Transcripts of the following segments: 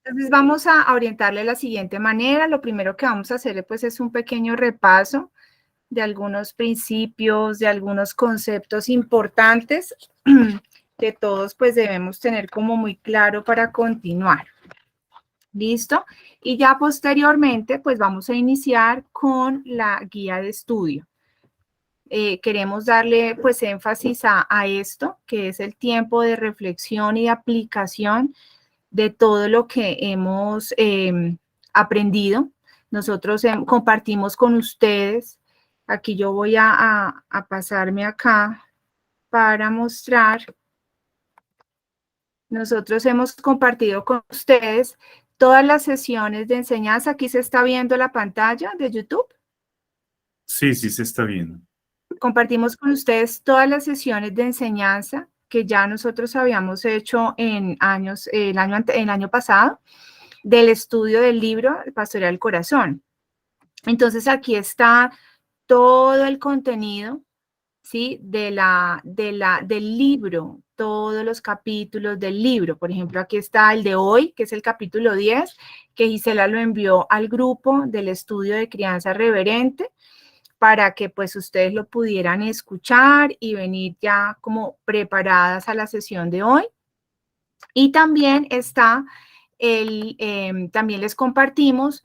Entonces vamos a orientarle de la siguiente manera. Lo primero que vamos a hacer pues es un pequeño repaso de algunos principios, de algunos conceptos importantes que todos pues debemos tener como muy claro para continuar. ¿Listo? Y ya posteriormente pues vamos a iniciar con la guía de estudio. Queremos darle pues énfasis a esto, que es el tiempo de reflexión y de aplicación de todo lo que hemos aprendido. Nosotros compartimos con ustedes. Aquí yo voy a pasarme acá para mostrar. Nosotros hemos compartido con ustedes todas las sesiones de enseñanza. Aquí se está viendo la pantalla de YouTube. Sí, sí se está viendo. Compartimos con ustedes todas las sesiones de enseñanza que ya nosotros habíamos hecho en el año pasado, del estudio del libro Pastorear el Corazón. Entonces aquí está todo el contenido, ¿sí? Del libro, todos los capítulos del libro. Por ejemplo, aquí está el de hoy, que es el capítulo 10, que Gisela lo envió al grupo del estudio de crianza reverente, para que pues ustedes lo pudieran escuchar y venir ya como preparadas a la sesión de hoy. Y también está también les compartimos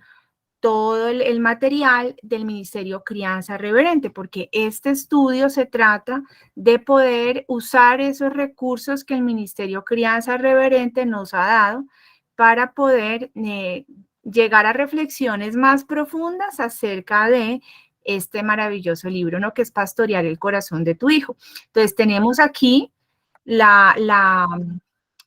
todo el material del Ministerio Crianza Reverente, porque este estudio se trata de poder usar esos recursos que el Ministerio Crianza Reverente nos ha dado para poder llegar a reflexiones más profundas acerca de este maravilloso libro, ¿no? Que es Pastorear el Corazón de tu Hijo. Entonces, tenemos aquí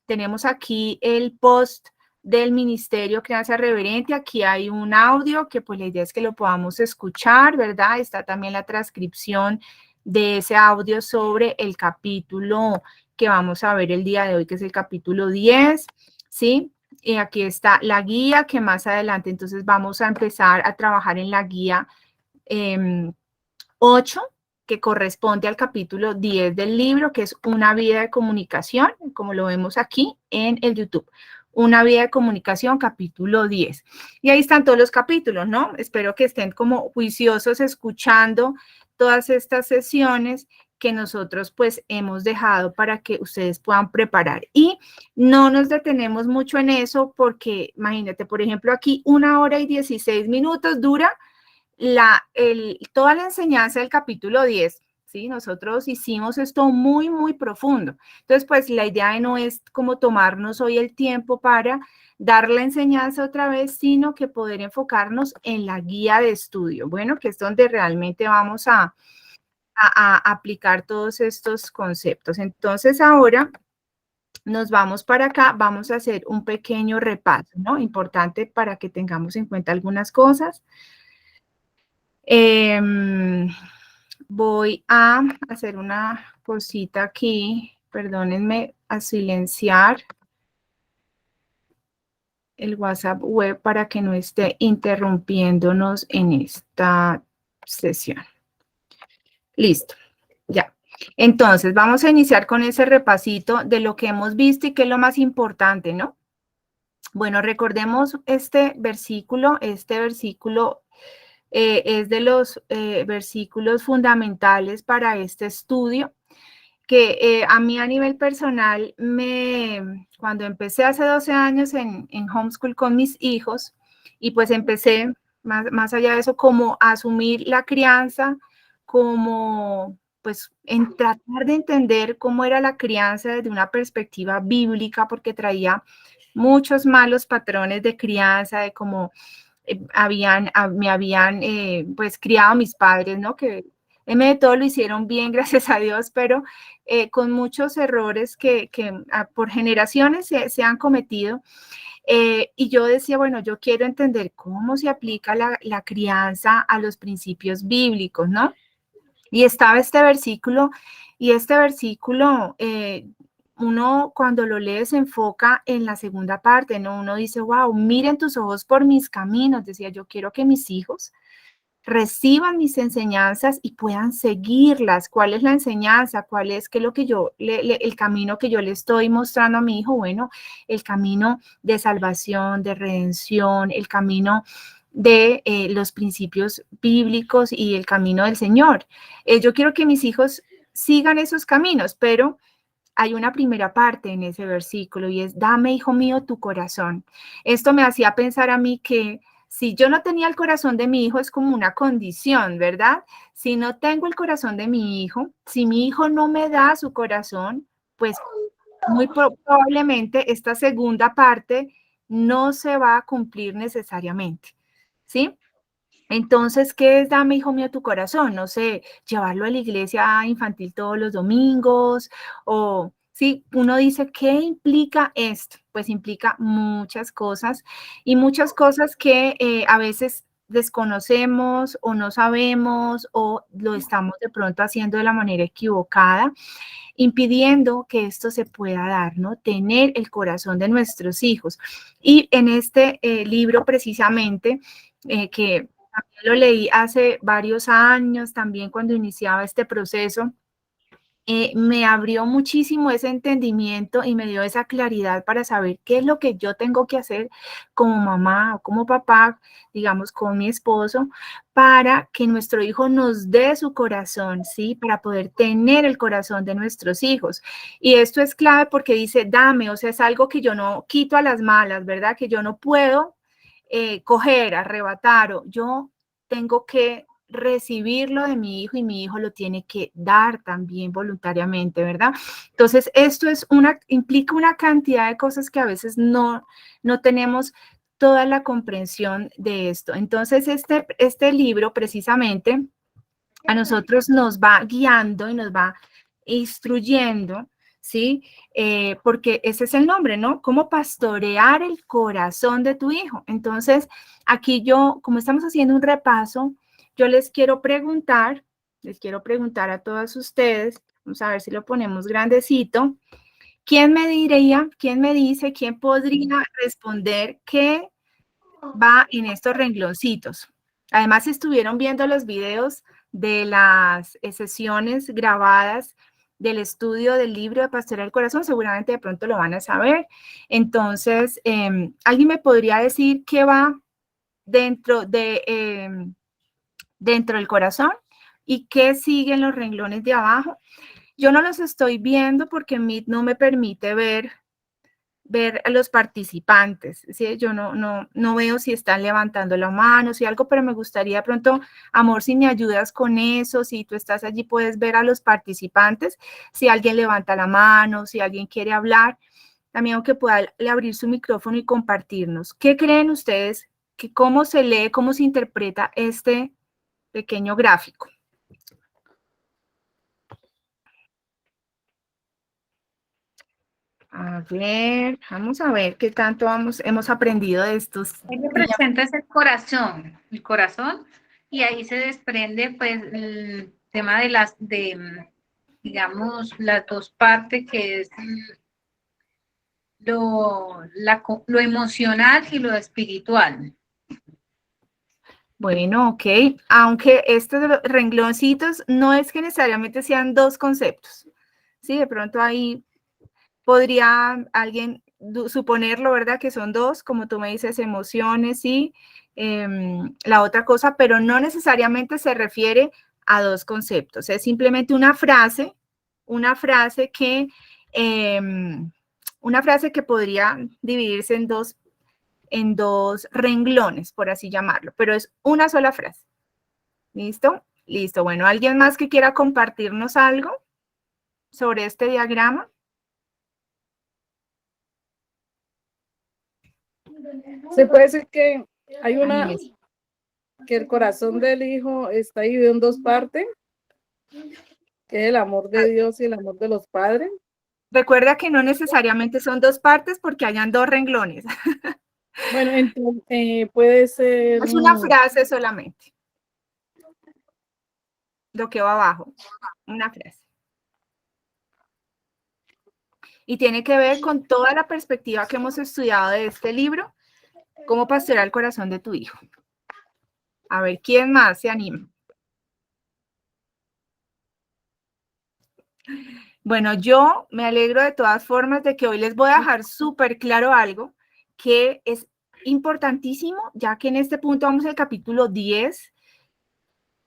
tenemos aquí el post del Ministerio Crianza Reverente. Aquí hay un audio que pues la idea es que lo podamos escuchar, ¿verdad? Está también la transcripción de ese audio sobre el capítulo que vamos a ver el día de hoy, que es el capítulo 10, ¿sí? Y aquí está la guía que más adelante entonces vamos a empezar a trabajar en la guía 8, que corresponde al capítulo 10 del libro, que es Una vida de comunicación, como lo vemos aquí en el YouTube. Una vida de comunicación, capítulo 10. Y ahí están todos los capítulos, ¿no? Espero que estén como juiciosos escuchando todas estas sesiones que nosotros pues hemos dejado para que ustedes puedan preparar. Y no nos detenemos mucho en eso porque, imagínate, por ejemplo, aquí 1 hora y 16 minutos dura toda la enseñanza del capítulo 10, ¿sí? Nosotros hicimos esto muy, muy profundo. Entonces, pues la idea no es como tomarnos hoy el tiempo para dar la enseñanza otra vez, sino que poder enfocarnos en la guía de estudio, bueno, que es donde realmente vamos a aplicar todos estos conceptos. Entonces, ahora nos vamos para acá, vamos a hacer un pequeño repaso, ¿no? Importante para que tengamos en cuenta algunas cosas. Voy a hacer una cosita aquí, perdónenme, a silenciar el WhatsApp web para que no esté interrumpiéndonos en esta sesión. Listo, ya. Entonces, vamos a iniciar con ese repasito de lo que hemos visto y qué es lo más importante, ¿no? Bueno, recordemos este versículo es de los versículos fundamentales para este estudio, que a mí a nivel personal, cuando empecé hace 12 años en homeschool con mis hijos, y pues empecé, más allá de eso, como a asumir la crianza, como pues en tratar de entender cómo era la crianza desde una perspectiva bíblica, porque traía muchos malos patrones de crianza, de cómo me habían pues criado mis padres, ¿no? Que en medio de todo lo hicieron bien, gracias a Dios, pero con muchos errores que por generaciones se han cometido. Y yo decía, bueno, yo quiero entender cómo se aplica la crianza a los principios bíblicos, ¿no? Y estaba este versículo, y este versículo, uno cuando lo lee se enfoca en la segunda parte, ¿no? Uno dice, wow, miren tus ojos por mis caminos. Decía, yo quiero que mis hijos reciban mis enseñanzas y puedan seguirlas. ¿Cuál es la enseñanza? ¿Cuál es qué es lo que yo, el camino que yo le estoy mostrando a mi hijo? Bueno, el camino de salvación, de redención, el camino de los principios bíblicos y el camino del Señor. Yo quiero que mis hijos sigan esos caminos, pero hay una primera parte en ese versículo y es, dame, hijo mío, tu corazón. Esto me hacía pensar a mí que si yo no tenía el corazón de mi hijo es como una condición, ¿verdad? Si no tengo el corazón de mi hijo, si mi hijo no me da su corazón, pues muy probablemente esta segunda parte no se va a cumplir necesariamente, ¿sí? Entonces, ¿qué es dame, hijo mío, tu corazón? No sé, llevarlo a la iglesia infantil todos los domingos o sí, uno dice, ¿qué implica esto? Pues implica muchas cosas y muchas cosas que a veces desconocemos o no sabemos o lo estamos de pronto haciendo de la manera equivocada, impidiendo que esto se pueda dar, ¿no? Tener el corazón de nuestros hijos. Y en este libro precisamente, que también lo leí hace varios años, también cuando iniciaba este proceso, me abrió muchísimo ese entendimiento y me dio esa claridad para saber qué es lo que yo tengo que hacer como mamá o como papá, digamos, con mi esposo, para que nuestro hijo nos dé su corazón, ¿sí? Para poder tener el corazón de nuestros hijos. Y esto es clave porque dice, dame, o sea, es algo que yo no quito a las malas, ¿verdad? Que yo no puedo coger, arrebatar, o yo tengo que recibirlo de mi hijo y mi hijo lo tiene que dar también voluntariamente, ¿verdad? Entonces, esto es implica una cantidad de cosas que a veces no tenemos toda la comprensión de esto. Entonces, este libro precisamente a nosotros nos va guiando y nos va instruyendo, ¿sí? Porque ese es el nombre, ¿no? Cómo pastorear el corazón de tu hijo. Entonces, aquí yo, como estamos haciendo un repaso, yo les quiero preguntar a todas ustedes, vamos a ver si lo ponemos grandecito, quién me dice, quién podría responder qué va en estos rengloncitos? Además, si estuvieron viendo los videos de las sesiones grabadas del estudio del libro de Pastorear el Corazón, seguramente de pronto lo van a saber. Entonces, ¿alguien me podría decir qué va dentro del corazón y qué siguen los renglones de abajo? Yo no los estoy viendo porque Meet no me permite ver a los participantes, ¿sí? Yo no veo si están levantando la mano, si algo, pero me gustaría pronto, amor, si me ayudas con eso, si tú estás allí puedes ver a los participantes, si alguien levanta la mano, si alguien quiere hablar, también que pueda abrir su micrófono y compartirnos. ¿Qué creen ustedes? Que ¿Cómo se lee, cómo se interpreta este pequeño gráfico? A ver, vamos a ver qué tanto hemos aprendido de estos. Él representa el corazón, y ahí se desprende pues el tema digamos, las dos partes que es lo emocional y lo espiritual. Bueno, ok, aunque estos rengloncitos no es que necesariamente sean dos conceptos, ¿sí? De pronto ahí podría alguien suponerlo, ¿verdad? Que son dos, como tú me dices, emociones y la otra cosa, pero no necesariamente se refiere a dos conceptos, es simplemente una frase que, una frase que podría dividirse en dos renglones, por así llamarlo, pero es una sola frase. ¿Listo? Listo. Bueno, ¿alguien más que quiera compartirnos algo sobre este diagrama? Se puede decir que hay que el corazón del hijo está dividido en dos partes, que es el amor de Dios y el amor de los padres. Recuerda que no necesariamente son dos partes porque hayan dos renglones. Bueno, entonces puede ser... Es una frase solamente. Lo que va abajo, una frase. Y tiene que ver con toda la perspectiva que hemos estudiado de este libro, cómo pastorear el corazón de tu hijo. A ver, ¿quién más se anima? Bueno, yo me alegro de todas formas de que hoy les voy a dejar súper claro algo que es importantísimo, ya que en este punto vamos al capítulo 10.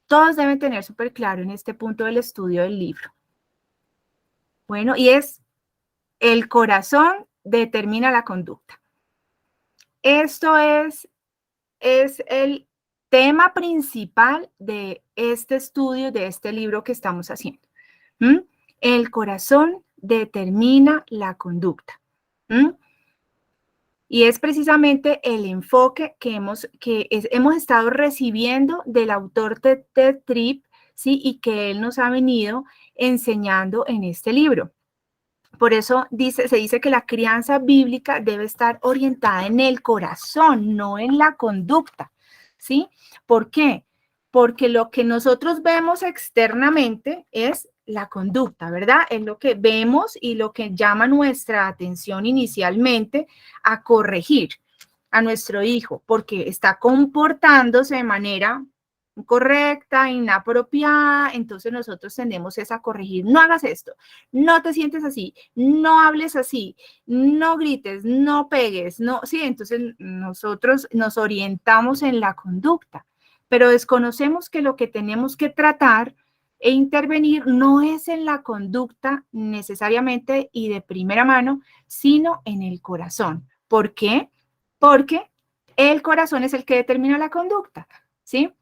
Todos deben tener súper claro en este punto del estudio del libro. Bueno, y es el corazón determina la conducta. Esto es el tema principal de este estudio, de este libro que estamos haciendo. El corazón determina la conducta. Y es precisamente el enfoque que hemos estado recibiendo del autor Ted Tripp, ¿sí? Y que él nos ha venido enseñando en este libro. Por eso se dice que la crianza bíblica debe estar orientada en el corazón, no en la conducta, ¿sí? ¿Por qué? Porque lo que nosotros vemos externamente es la conducta, ¿verdad? Es lo que vemos y lo que llama nuestra atención inicialmente a corregir a nuestro hijo, porque está comportándose de manera incorrecta, inapropiada, entonces nosotros tendemos a corregir, no hagas esto, no te sientes así, no hables así, no grites, no pegues, no, sí, entonces nosotros nos orientamos en la conducta, pero desconocemos que lo que tenemos que tratar e intervenir no es en la conducta necesariamente y de primera mano, sino en el corazón. ¿Por qué? Porque el corazón es el que determina la conducta, ¿sí?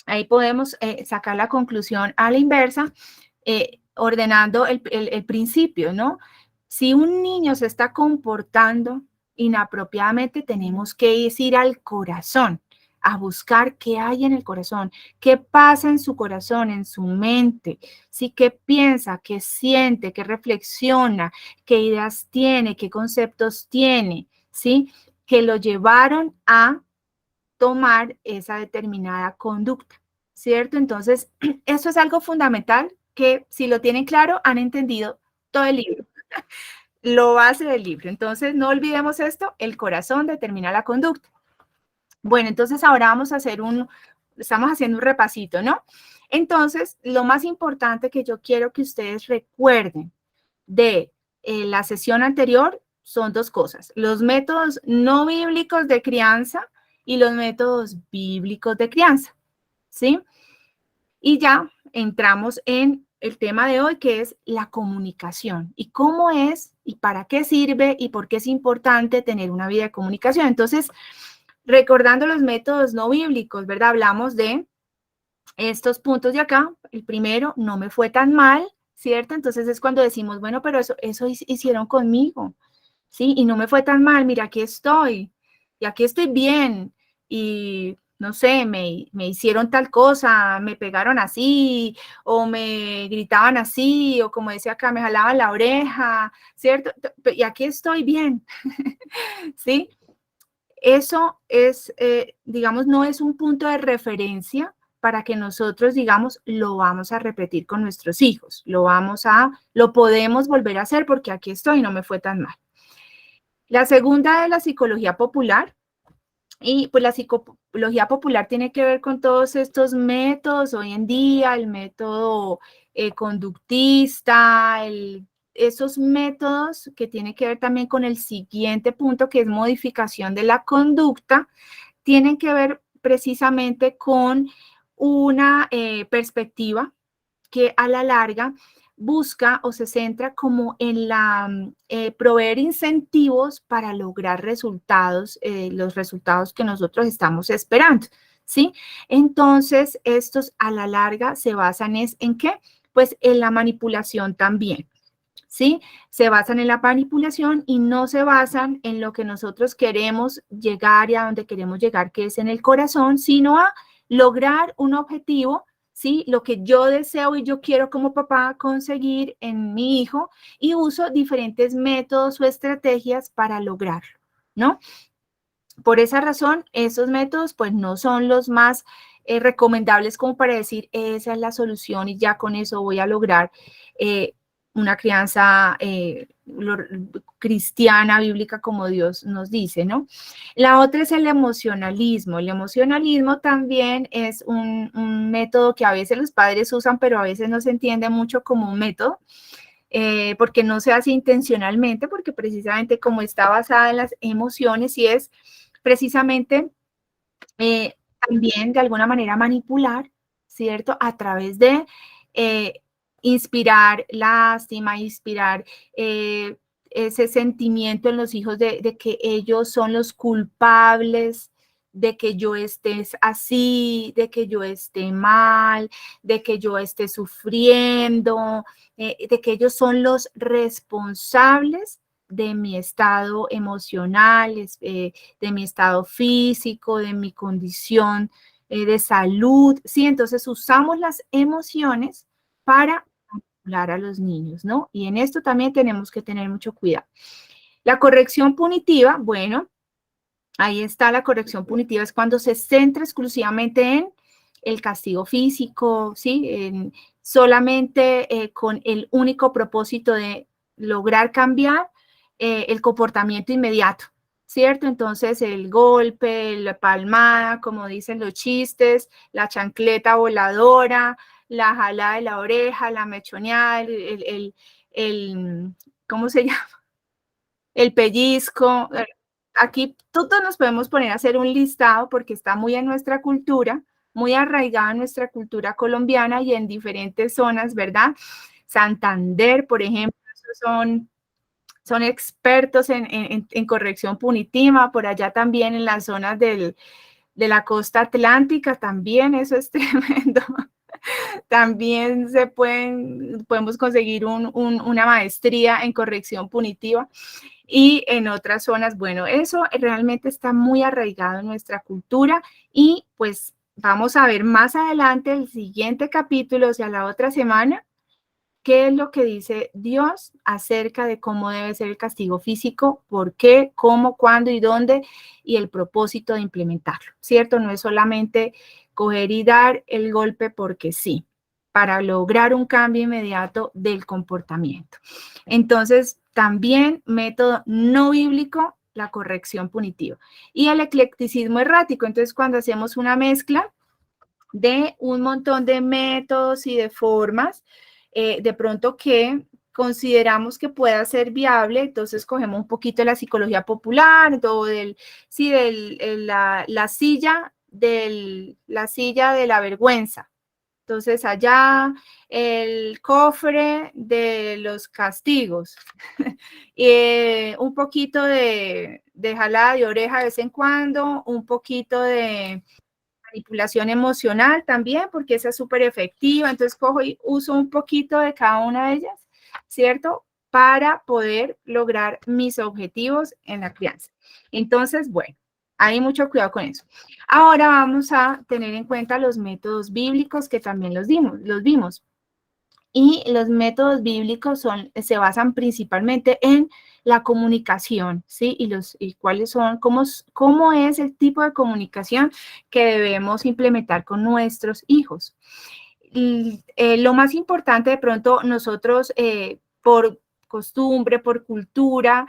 Ahí podemos sacar la conclusión a la inversa, ordenando el principio, ¿no? Si un niño se está comportando inapropiadamente, tenemos que ir al corazón, a buscar qué hay en el corazón, qué pasa en su corazón, en su mente, ¿sí? Qué piensa, qué siente, qué reflexiona, qué ideas tiene, qué conceptos tiene, ¿sí? Que lo llevaron a tomar esa determinada conducta, ¿cierto? Entonces, eso es algo fundamental que si lo tienen claro, han entendido todo el libro, lo base del libro. Entonces, no olvidemos esto, el corazón determina la conducta. Bueno, entonces ahora vamos a hacer estamos haciendo un repasito, ¿no? Entonces, lo más importante que yo quiero que ustedes recuerden de la sesión anterior son dos cosas, los métodos no bíblicos de crianza y los métodos bíblicos de crianza, ¿sí? Y ya entramos en el tema de hoy, que es la comunicación y cómo es y para qué sirve y por qué es importante tener una vida de comunicación. Entonces, recordando los métodos no bíblicos, ¿verdad? Hablamos de estos puntos de acá. El primero, no me fue tan mal, ¿cierto? Entonces es cuando decimos, bueno, pero eso hicieron conmigo, ¿sí? Y no me fue tan mal, mira, aquí estoy, y aquí estoy bien, y no sé, me hicieron tal cosa, me pegaron así, o me gritaban así, o como decía acá, me jalaban la oreja, ¿cierto? Y aquí estoy bien, ¿sí? Eso es, digamos, no es un punto de referencia para que nosotros, digamos, lo vamos a repetir con nuestros hijos, lo podemos volver a hacer porque aquí estoy, no me fue tan mal. La segunda es la psicología popular. Y pues la psicología popular tiene que ver con todos estos métodos hoy en día, el método conductista, esos métodos que tienen que ver también con el siguiente punto, que es modificación de la conducta, tienen que ver precisamente con una perspectiva que a la larga busca o se centra como en proveer incentivos para lograr resultados, los resultados que nosotros estamos esperando, ¿sí? Entonces, estos a la larga se basan ¿en qué? Pues en la manipulación también, ¿sí? Se basan en la manipulación y no se basan en lo que nosotros queremos llegar y a donde queremos llegar, que es en el corazón, sino a lograr un objetivo, ¿sí? Lo que yo deseo y yo quiero como papá conseguir en mi hijo y uso diferentes métodos o estrategias para lograrlo, ¿no? Por esa razón, esos métodos pues no son los más recomendables como para decir esa es la solución y ya con eso voy a lograr una crianza cristiana, bíblica, como Dios nos dice, ¿no? La otra es el emocionalismo. El emocionalismo también es un método que a veces los padres usan, pero a veces no se entiende mucho como un método, porque no se hace intencionalmente, porque precisamente como está basada en las emociones y es precisamente también de alguna manera manipular, ¿cierto? A través de inspirar lástima, inspirar ese sentimiento en los hijos de que ellos son los culpables de que yo esté así, de que yo esté mal, de que yo esté sufriendo, de que ellos son los responsables de mi estado emocional, de mi estado físico, de mi condición de salud, ¿sí? Entonces usamos las emociones para manipular a los niños, ¿no? Y en esto también tenemos que tener mucho cuidado. La corrección punitiva, bueno, ahí está la corrección punitiva, es cuando se centra exclusivamente en el castigo físico, ¿sí? Solamente con el único propósito de lograr cambiar el comportamiento inmediato, ¿cierto? Entonces el golpe, la palmada, como dicen los chistes, la chancleta voladora, la jalada de la oreja, la mechoneada, ¿cómo se llama? El pellizco. Aquí todos nos podemos poner a hacer un listado porque está muy en nuestra cultura, muy arraigada en nuestra cultura colombiana y en diferentes zonas, ¿verdad? Santander, por ejemplo, son expertos en corrección punitiva, por allá también en las zonas de la costa atlántica, también eso es tremendo. También podemos conseguir una maestría en corrección punitiva. Y en otras zonas, bueno, eso realmente está muy arraigado en nuestra cultura y pues vamos a ver más adelante el siguiente capítulo, o sea, la otra semana, qué es lo que dice Dios acerca de cómo debe ser el castigo físico, por qué, cómo, cuándo y dónde, y el propósito de implementarlo, ¿cierto? No es solamente coger y dar el golpe porque sí, para lograr un cambio inmediato del comportamiento. Entonces, también método no bíblico, la corrección punitiva. Y el eclecticismo errático, entonces cuando hacemos una mezcla de un montón de métodos y de formas, de pronto que consideramos que pueda ser viable, entonces cogemos un poquito de la psicología popular, la silla de la vergüenza. Entonces allá el cofre de los castigos, un poquito de jalada de oreja de vez en cuando, un poquito de manipulación emocional también, porque esa es súper efectiva. Entonces cojo y uso un poquito de cada una de ellas, ¿cierto? Para poder lograr mis objetivos en la crianza. Entonces, bueno, hay mucho cuidado con eso. Ahora vamos a tener en cuenta los métodos bíblicos que también los vimos. Y los métodos bíblicos se basan principalmente en la comunicación, ¿sí? Y cuáles son, cómo es el tipo de comunicación que debemos implementar con nuestros hijos. Lo más importante de pronto nosotros, por costumbre, por cultura,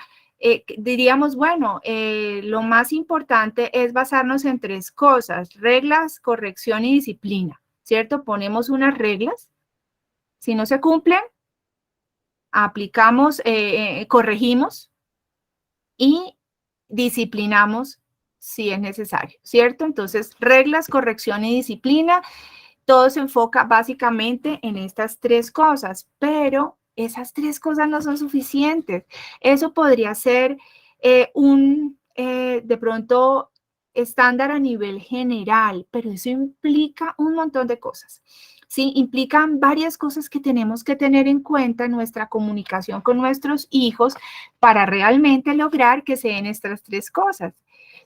diríamos, bueno, lo más importante es basarnos en 3 cosas: reglas, corrección y disciplina, ¿cierto? Ponemos unas reglas. Si no se cumplen, aplicamos, corregimos y disciplinamos si es necesario, ¿cierto? Entonces, reglas, corrección y disciplina, todo se enfoca básicamente en estas 3 cosas, pero esas 3 cosas no son suficientes. Eso podría ser de pronto estándar a nivel general, pero eso implica un montón de cosas. Sí, implican varias cosas que tenemos que tener en cuenta en nuestra comunicación con nuestros hijos para realmente lograr que se den estas 3 cosas.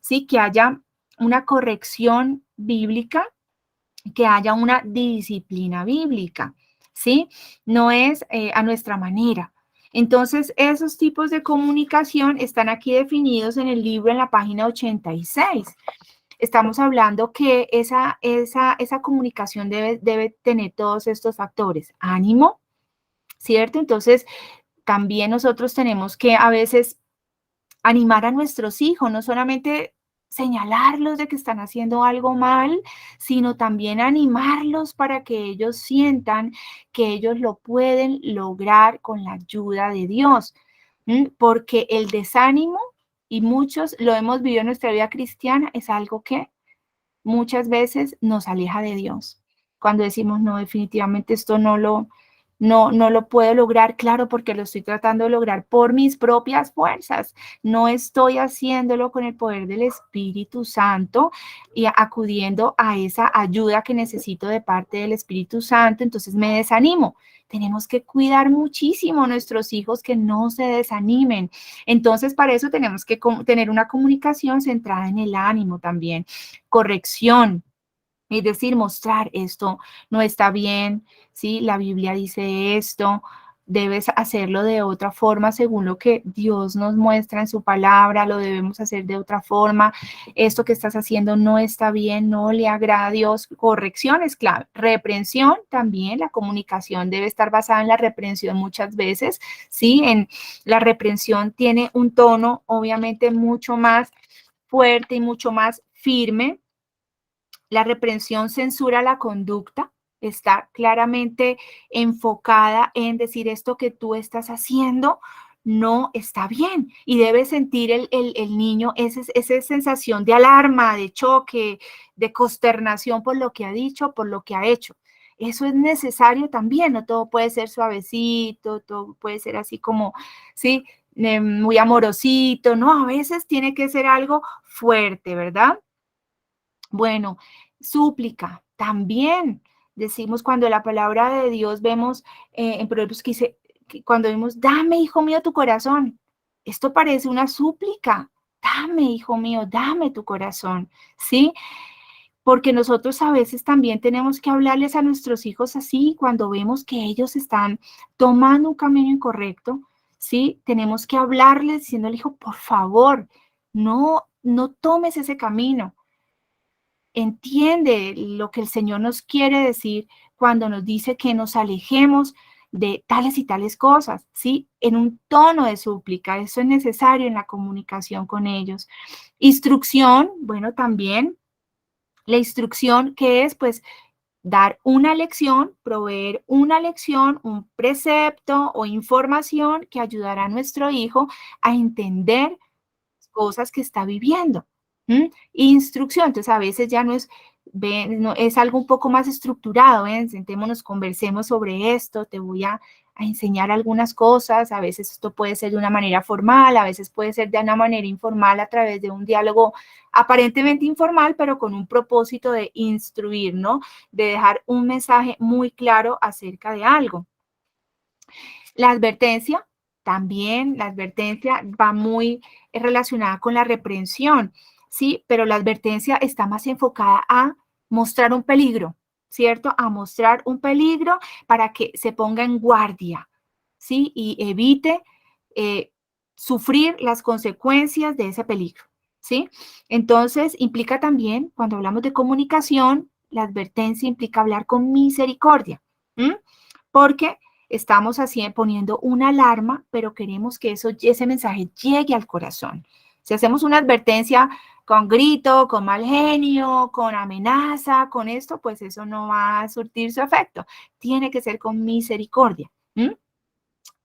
Sí, que haya una corrección bíblica, que haya una disciplina bíblica, ¿sí? No es a nuestra manera. Entonces, esos tipos de comunicación están aquí definidos en el libro en la página 86. Estamos hablando que esa comunicación debe tener todos estos factores. Ánimo, ¿cierto? Entonces, también nosotros tenemos que a veces animar a nuestros hijos, no solamente señalarlos de que están haciendo algo mal, sino también animarlos para que ellos sientan que ellos lo pueden lograr con la ayuda de Dios. Porque el desánimo, y muchos lo hemos vivido en nuestra vida cristiana, es algo que muchas veces nos aleja de Dios. Cuando decimos, no, definitivamente esto no lo puedo lograr, claro, porque lo estoy tratando de lograr por mis propias fuerzas. No estoy haciéndolo con el poder del Espíritu Santo y acudiendo a esa ayuda que necesito de parte del Espíritu Santo, entonces me desanimo. Tenemos que cuidar muchísimo a nuestros hijos que no se desanimen. Entonces, para eso tenemos que tener una comunicación centrada en el ánimo también. Corrección, es decir, mostrar esto no está bien, ¿sí? La Biblia dice esto, debes hacerlo de otra forma según lo que Dios nos muestra en su palabra, lo debemos hacer de otra forma, esto que estás haciendo no está bien, no le agrada a Dios. Corrección es clave. Reprensión también, la comunicación debe estar basada en la reprensión muchas veces, ¿sí? En la reprensión tiene un tono obviamente mucho más fuerte y mucho más firme. La reprensión censura la conducta, está claramente enfocada en decir esto que tú estás haciendo no está bien y debe sentir el niño esa sensación de alarma, de choque, de consternación por lo que ha dicho, por lo que ha hecho. Eso es necesario también, no todo puede ser suavecito, todo puede ser así como, sí, muy amorosito, no, a veces tiene que ser algo fuerte, ¿verdad? Bueno, súplica, también decimos cuando la palabra de Dios vemos en Proverbios que dice, cuando vemos, dame, hijo mío, tu corazón. Esto parece una súplica. Dame, hijo mío, dame tu corazón, ¿sí? Porque nosotros a veces también tenemos que hablarles a nuestros hijos así, cuando vemos que ellos están tomando un camino incorrecto, ¿sí? Tenemos que hablarles diciendo al hijo, por favor, no tomes ese camino. Entiende lo que el Señor nos quiere decir cuando nos dice que nos alejemos de tales y tales cosas, ¿sí? En un tono de súplica, eso es necesario en la comunicación con ellos. Instrucción, bueno, también la instrucción que es, pues, dar una lección, proveer una lección, un precepto o información que ayudará a nuestro hijo a entender cosas que está viviendo. Instrucción, entonces a veces ya no es algo un poco más estructurado, sentémonos, conversemos sobre esto, te voy a enseñar algunas cosas, a veces esto puede ser de una manera formal, a veces puede ser de una manera informal a través de un diálogo aparentemente informal, pero con un propósito de instruir, ¿no? De dejar un mensaje muy claro acerca de algo. La advertencia, también la advertencia va muy relacionada con la reprensión, ¿sí? Pero la advertencia está más enfocada a mostrar un peligro, ¿cierto? A mostrar un peligro para que se ponga en guardia, ¿sí? Y evite sufrir las consecuencias de ese peligro, ¿sí? Entonces, implica también, cuando hablamos de comunicación, la advertencia implica hablar con misericordia, porque estamos así poniendo una alarma, pero queremos que ese mensaje llegue al corazón. Si hacemos una advertencia con grito, con mal genio, con amenaza, con esto, pues eso no va a surtir su efecto. Tiene que ser con misericordia.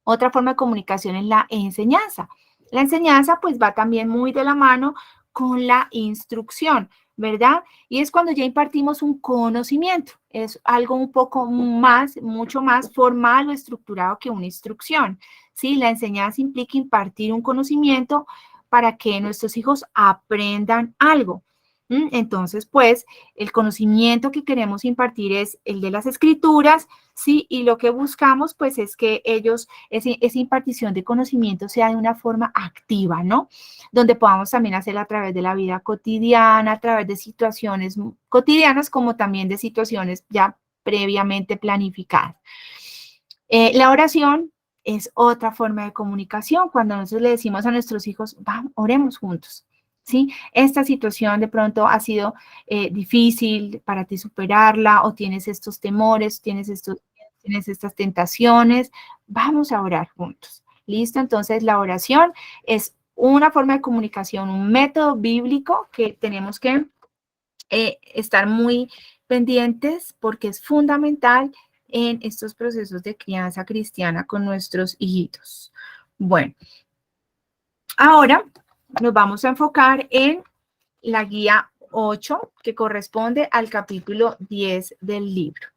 Otra forma de comunicación es la enseñanza. La enseñanza pues va también muy de la mano con la instrucción, ¿verdad? Y es cuando ya impartimos un conocimiento. Es algo un poco más, mucho más formal o estructurado que una instrucción. ¿Sí? La enseñanza implica impartir un conocimiento para que nuestros hijos aprendan algo. Entonces, pues, el conocimiento que queremos impartir es el de las escrituras, ¿sí? Y lo que buscamos, pues, es que esa impartición de conocimiento sea de una forma activa, ¿no? Donde podamos también hacerla a través de la vida cotidiana, a través de situaciones cotidianas, como también de situaciones ya previamente planificadas. La oración es otra forma de comunicación. Cuando nosotros le decimos a nuestros hijos, vamos, oremos juntos. ¿Sí? Esta situación de pronto ha sido difícil para ti superarla, o tienes estos temores, tienes estas tentaciones, vamos a orar juntos. ¿Listo? Entonces, la oración es una forma de comunicación, un método bíblico que tenemos que estar muy pendientes porque es fundamental en estos procesos de crianza cristiana con nuestros hijitos. Bueno, ahora nos vamos a enfocar en la guía 8, que corresponde al capítulo 10 del libro.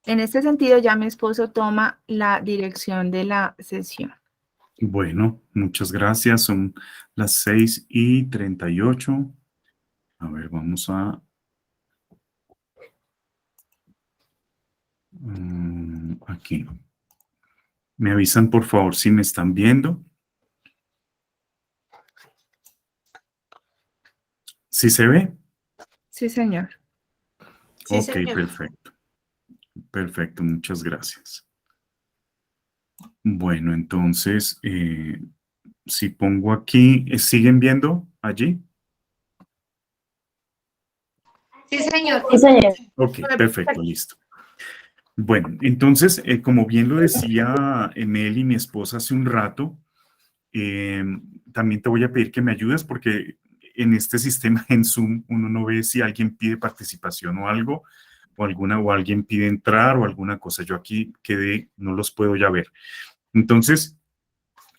En este sentido, ya mi esposo toma la dirección de la sesión. Bueno, muchas gracias. Son las 6:38. A ver, vamos a... aquí. Me avisan, por favor, si me están viendo. ¿Sí se ve? Sí, señor. Sí, Ok, señor. perfecto. Perfecto, muchas gracias. Bueno, entonces, si pongo aquí, ¿siguen viendo allí? Sí, señor. Sí, señor. Ok, perfecto, listo. Bueno, entonces, como bien lo decía Mel y mi esposa hace un rato, también te voy a pedir que me ayudes porque en este sistema en Zoom uno no ve si alguien pide participación o algo, o alguien pide entrar o alguna cosa. Yo aquí quedé, no los puedo ya ver. Entonces,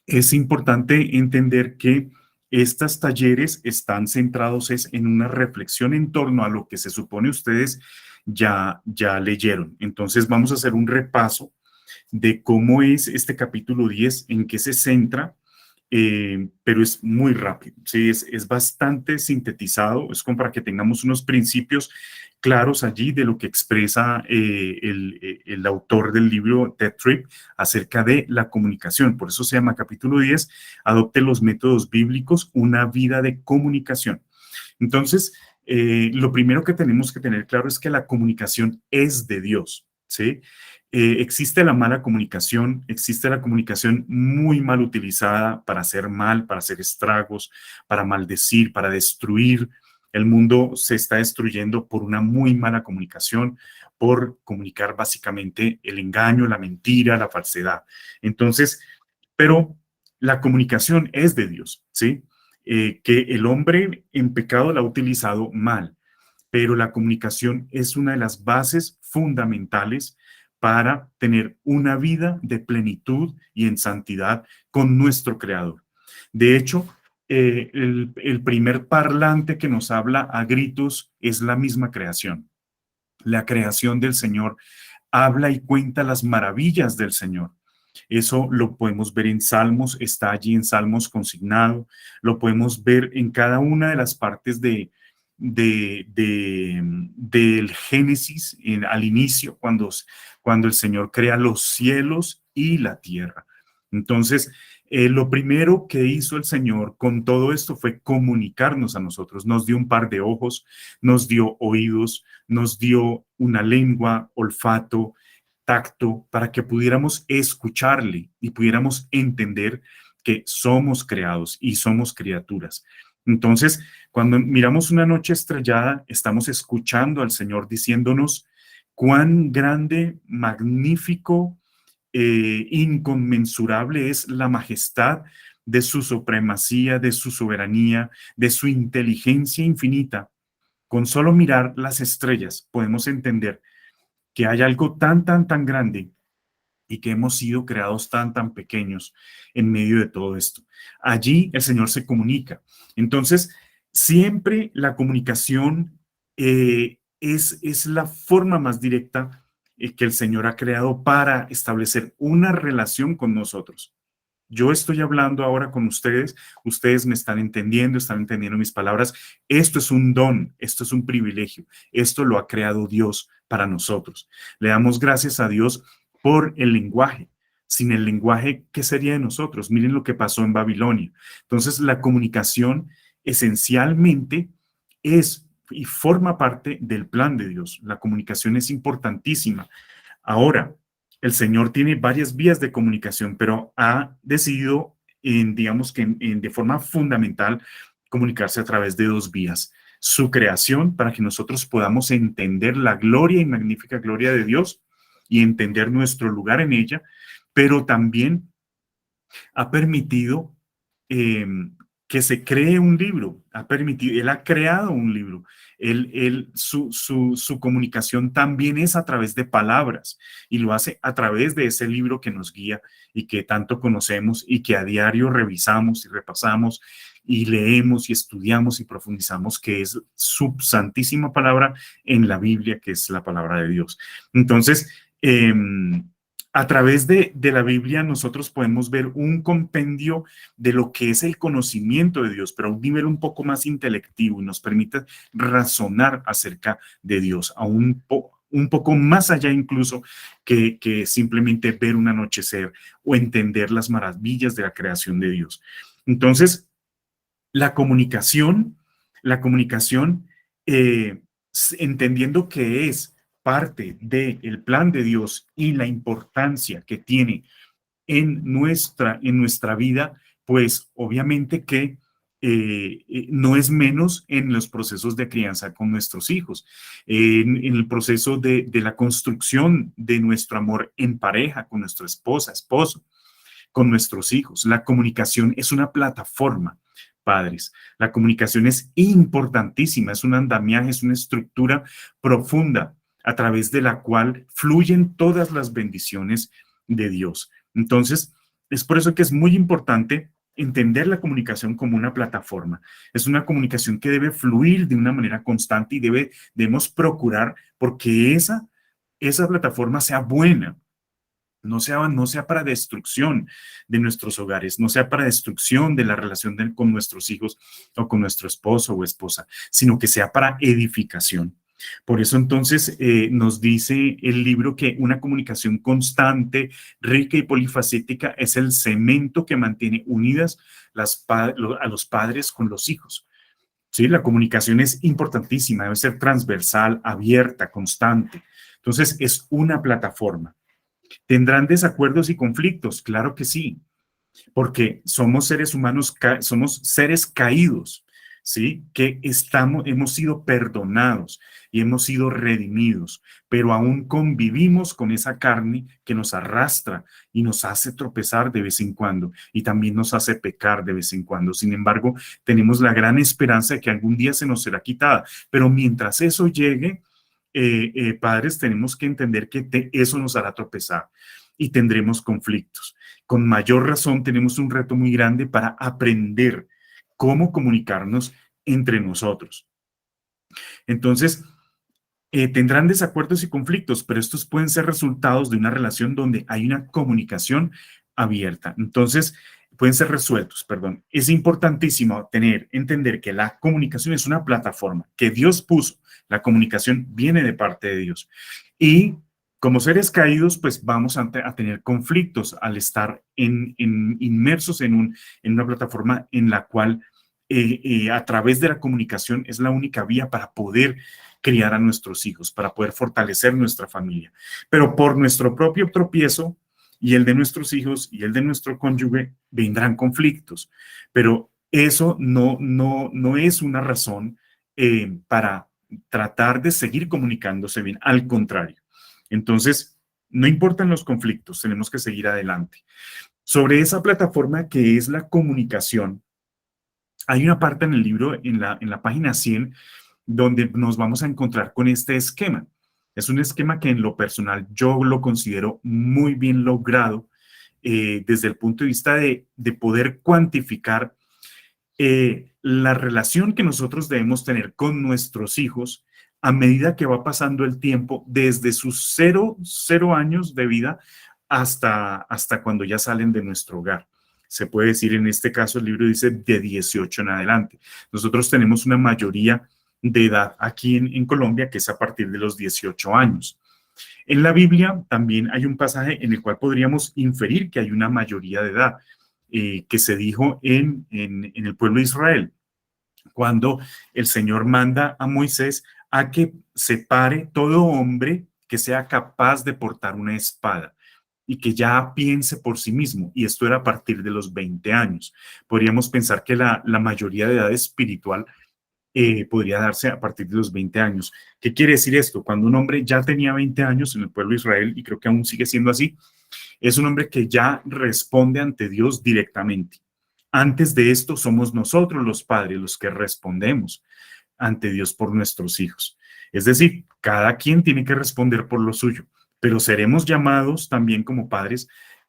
es importante entender que estos talleres están centrados en una reflexión en torno a lo que se supone ustedes ya leyeron. Entonces vamos a hacer un repaso de cómo es este capítulo 10, en qué se centra, pero es muy rápido, ¿sí? Es bastante sintetizado, es como para que tengamos unos principios claros allí de lo que expresa el autor del libro Ted Tripp acerca de la comunicación. Por eso se llama capítulo 10, adopte los métodos bíblicos, una vida de comunicación. Entonces, lo primero que tenemos que tener claro es que la comunicación es de Dios, ¿sí? Existe la mala comunicación, existe la comunicación muy mal utilizada para hacer mal, para hacer estragos, para maldecir, para destruir. El mundo se está destruyendo por una muy mala comunicación, por comunicar básicamente el engaño, la mentira, la falsedad. Entonces, pero la comunicación es de Dios, ¿sí? Que el hombre en pecado la ha utilizado mal, pero la comunicación es una de las bases fundamentales para tener una vida de plenitud y en santidad con nuestro Creador. De hecho, el primer parlante que nos habla a gritos es la misma creación. La creación del Señor habla y cuenta las maravillas del Señor. Eso lo podemos ver en Salmos, está allí en Salmos consignado, lo podemos ver en cada una de las partes del Génesis, al inicio, cuando el Señor crea los cielos y la tierra. Entonces, lo primero que hizo el Señor con todo esto fue comunicarnos a nosotros. Nos dio un par de ojos, nos dio oídos, nos dio una lengua, olfato, tacto, para que pudiéramos escucharle y pudiéramos entender que somos creados y somos criaturas. Entonces, cuando miramos una noche estrellada, estamos escuchando al Señor diciéndonos cuán grande, magnífico, inconmensurable es la majestad de su supremacía, de su soberanía, de su inteligencia infinita. Con solo mirar las estrellas podemos entender que hay algo tan grande y que hemos sido creados tan pequeños en medio de todo esto. Allí el Señor se comunica. Entonces, siempre la comunicación es la forma más directa que el Señor ha creado para establecer una relación con nosotros. Yo estoy hablando ahora con ustedes me están entendiendo mis palabras. Esto es un don, esto es un privilegio, esto lo ha creado Dios para nosotros. Le damos gracias a Dios por el lenguaje. Sin el lenguaje, ¿qué sería de nosotros? Miren lo que pasó en Babilonia. Entonces, la comunicación esencialmente es y forma parte del plan de Dios. La comunicación es importantísima. Ahora, el Señor tiene varias vías de comunicación, pero ha decidido, digamos que de forma fundamental, comunicarse a través de dos vías. Su creación, para que nosotros podamos entender la gloria y magnífica gloria de Dios, y entender nuestro lugar en ella, pero también ha permitido que se cree un libro, él ha creado un libro. Su comunicación también es a través de palabras y lo hace a través de ese libro que nos guía y que tanto conocemos y que a diario revisamos y repasamos y leemos y estudiamos y profundizamos, que es su santísima palabra en la Biblia, que es la palabra de Dios. Entonces, a través de la Biblia nosotros podemos ver un compendio de lo que es el conocimiento de Dios, pero a un nivel un poco más intelectivo y nos permite razonar acerca de Dios, a un poco más allá incluso que simplemente ver un anochecer o entender las maravillas de la creación de Dios. Entonces, la comunicación, entendiendo que es parte del plan de Dios y la importancia que tiene en nuestra vida, pues obviamente que no es menos en los procesos de crianza con nuestros hijos, en el proceso de la construcción de nuestro amor en pareja, con nuestra esposa, esposo, con nuestros hijos. La comunicación es una plataforma, padres. La comunicación es importantísima, es un andamiaje, es una estructura profunda a través de la cual fluyen todas las bendiciones de Dios. Entonces, es por eso que es muy importante entender la comunicación como una plataforma. Es una comunicación que debe fluir de una manera constante y debemos procurar porque esa plataforma sea buena. No sea para destrucción de nuestros hogares, no sea para destrucción de la relación con nuestros hijos o con nuestro esposo o esposa, sino que sea para edificación. Por eso entonces nos dice el libro que una comunicación constante, rica y polifacética es el cemento que mantiene unidas a los padres con los hijos. Sí, la comunicación es importantísima, debe ser transversal, abierta, constante. Entonces es una plataforma. ¿Tendrán desacuerdos y conflictos? Claro que sí, porque somos seres humanos, somos seres caídos, ¿sí? Que hemos sido perdonados y hemos sido redimidos, pero aún convivimos con esa carne que nos arrastra y nos hace tropezar de vez en cuando y también nos hace pecar de vez en cuando. Sin embargo, tenemos la gran esperanza de que algún día se nos será quitada, pero mientras eso llegue, padres, tenemos que entender que eso nos hará tropezar y tendremos conflictos. Con mayor razón tenemos un reto muy grande para aprender cómo comunicarnos entre nosotros. Entonces, tendrán desacuerdos y conflictos, pero estos pueden ser resultados de una relación donde hay una comunicación abierta. Entonces, pueden ser resueltos, perdón. Es importantísimo entender que la comunicación es una plataforma que Dios puso. La comunicación viene de parte de Dios. Y como seres caídos, pues vamos a tener conflictos al estar inmersos en una plataforma en la cual a través de la comunicación es la única vía para poder criar a nuestros hijos, para poder fortalecer nuestra familia. Pero por nuestro propio tropiezo y el de nuestros hijos y el de nuestro cónyuge vendrán conflictos. Pero eso no es una razón para tratar de seguir comunicándose bien. Al contrario. Entonces, no importan los conflictos, tenemos que seguir adelante. Sobre esa plataforma que es la comunicación, hay una parte en el libro, en la página 100, donde nos vamos a encontrar con este esquema. Es un esquema que en lo personal yo lo considero muy bien logrado desde el punto de vista de poder cuantificar la relación que nosotros debemos tener con nuestros hijos a medida que va pasando el tiempo, desde sus 0 años de vida hasta cuando ya salen de nuestro hogar. Se puede decir, en este caso, el libro dice de 18 en adelante. Nosotros tenemos una mayoría de edad aquí en Colombia, que es a partir de los 18 años. En la Biblia también hay un pasaje en el cual podríamos inferir que hay una mayoría de edad que se dijo en el pueblo de Israel, cuando el Señor manda a Moisés a que separe todo hombre que sea capaz de portar una espada y que ya piense por sí mismo, y esto era a partir de los 20 años. Podríamos pensar que la mayoría de edad espiritual podría darse a partir de los 20 años. ¿Qué quiere decir esto? Cuando un hombre ya tenía 20 años en el pueblo de Israel, y creo que aún sigue siendo así, es un hombre que ya responde ante Dios directamente. Antes de esto somos nosotros los padres los que respondemos ante Dios por nuestros hijos. Es decir, cada quien tiene que responder por lo suyo, pero seremos llamados también como padres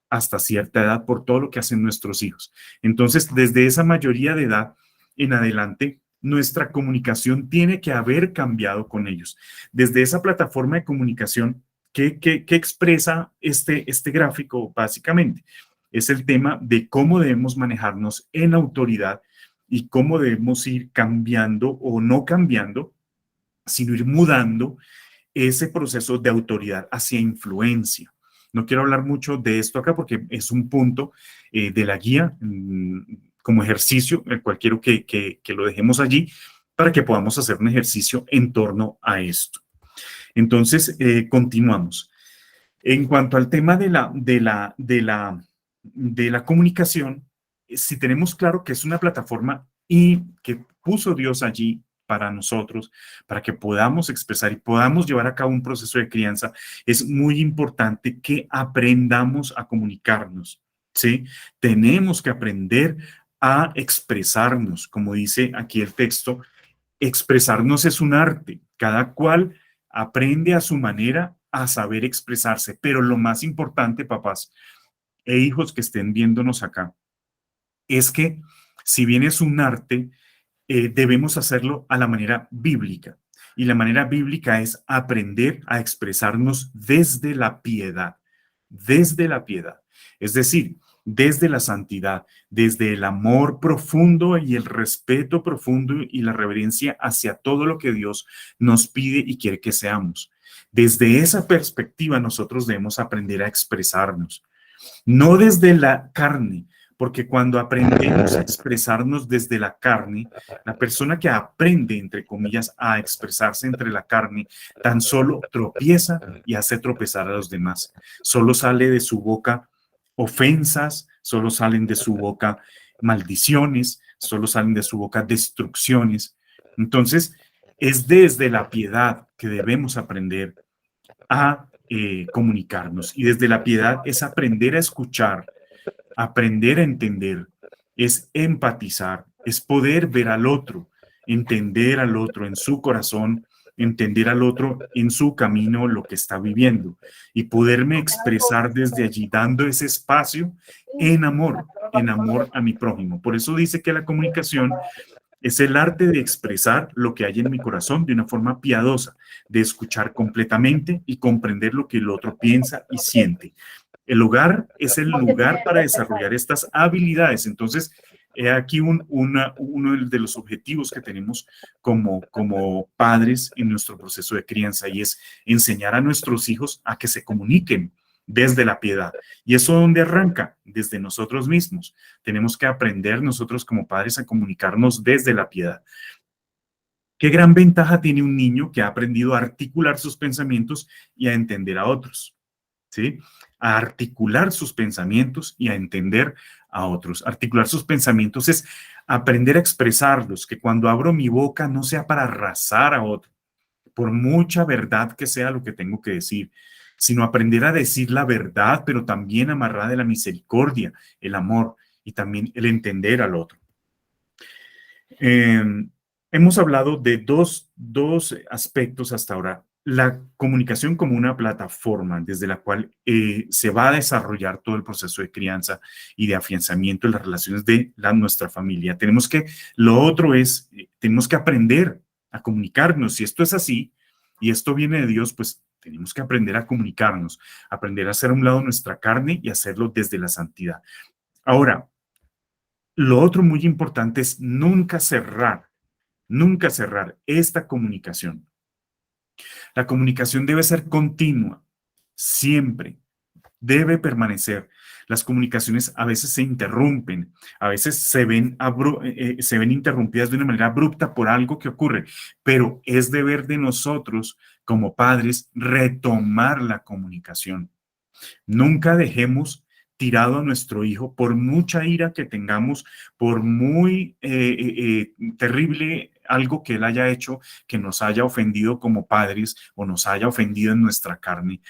hasta cierta edad por todo lo que hacen nuestros hijos. Entonces, desde esa mayoría de edad en adelante, nuestra comunicación tiene que haber cambiado con ellos. Desde esa plataforma de comunicación, ¿qué expresa este gráfico básicamente? Es el tema de cómo debemos manejarnos en autoridad y cómo debemos ir cambiando o no cambiando, sino ir mudando ese proceso de autoridad hacia influencia. No quiero hablar mucho de esto acá porque es un punto de la guía como ejercicio, el cual quiero que lo dejemos allí para que podamos hacer un ejercicio en torno a esto. Entonces, continuamos. En cuanto al tema de la comunicación, si tenemos claro que es una plataforma y que puso Dios allí para nosotros, para que podamos expresar y podamos llevar a cabo un proceso de crianza, es muy importante que aprendamos a comunicarnos, ¿sí? Tenemos que aprender a expresarnos, como dice aquí el texto, expresarnos es un arte, cada cual aprende a su manera a saber expresarse, pero lo más importante, papás e hijos que estén viéndonos acá, es que si bien es un arte, debemos hacerlo a la manera bíblica. Y la manera bíblica es aprender a expresarnos desde la piedad, desde la piedad. Es decir, desde la santidad, desde el amor profundo y el respeto profundo y la reverencia hacia todo lo que Dios nos pide y quiere que seamos. Desde esa perspectiva nosotros debemos aprender a expresarnos, no desde la carne, porque cuando aprendemos a expresarnos desde la carne, la persona que aprende, entre comillas, a expresarse entre la carne, tan solo tropieza y hace tropezar a los demás. Solo sale de su boca ofensas, solo salen de su boca maldiciones, solo salen de su boca destrucciones. Entonces, es desde la piedad que debemos aprender a comunicarnos. Y desde la piedad es aprender a escuchar, aprender a entender, es empatizar, es poder ver al otro, entender al otro en su corazón, entender al otro en su camino, lo que está viviendo, y poderme expresar desde allí, dando ese espacio en amor a mi prójimo. Por eso dice que la comunicación es el arte de expresar lo que hay en mi corazón de una forma piadosa, de escuchar completamente y comprender lo que el otro piensa y siente. El hogar es el lugar para desarrollar estas habilidades. Entonces, he aquí uno de los objetivos que tenemos como padres en nuestro proceso de crianza, y es enseñar a nuestros hijos a que se comuniquen desde la piedad. ¿Y eso dónde arranca? Desde nosotros mismos. Tenemos que aprender nosotros como padres a comunicarnos desde la piedad. ¿Qué gran ventaja tiene un niño que ha aprendido a articular sus pensamientos y a entender a otros? ¿Sí? A articular sus pensamientos y a entender a otros. Articular sus pensamientos es aprender a expresarlos, que cuando abro mi boca no sea para arrasar a otro, por mucha verdad que sea lo que tengo que decir, sino aprender a decir la verdad, pero también amarrada de la misericordia, el amor y también el entender al otro. Hemos hablado de dos aspectos hasta ahora. La comunicación como una plataforma desde la cual se va a desarrollar todo el proceso de crianza y de afianzamiento en las relaciones de nuestra familia. Lo otro es, tenemos que aprender a comunicarnos. Si esto es así y esto viene de Dios, pues tenemos que aprender a comunicarnos, aprender a hacer a un lado nuestra carne y hacerlo desde la santidad. Ahora, lo otro muy importante es nunca cerrar esta comunicación. La comunicación debe ser continua, siempre, debe permanecer. Las comunicaciones a veces se interrumpen, a veces se ven interrumpidas de una manera abrupta por algo que ocurre, pero es deber de nosotros como padres retomar la comunicación. Nunca dejemos tirado a nuestro hijo, por mucha ira que tengamos, por muy terrible algo que él haya hecho, que nos haya ofendido como padres o nos haya ofendido en nuestra carne,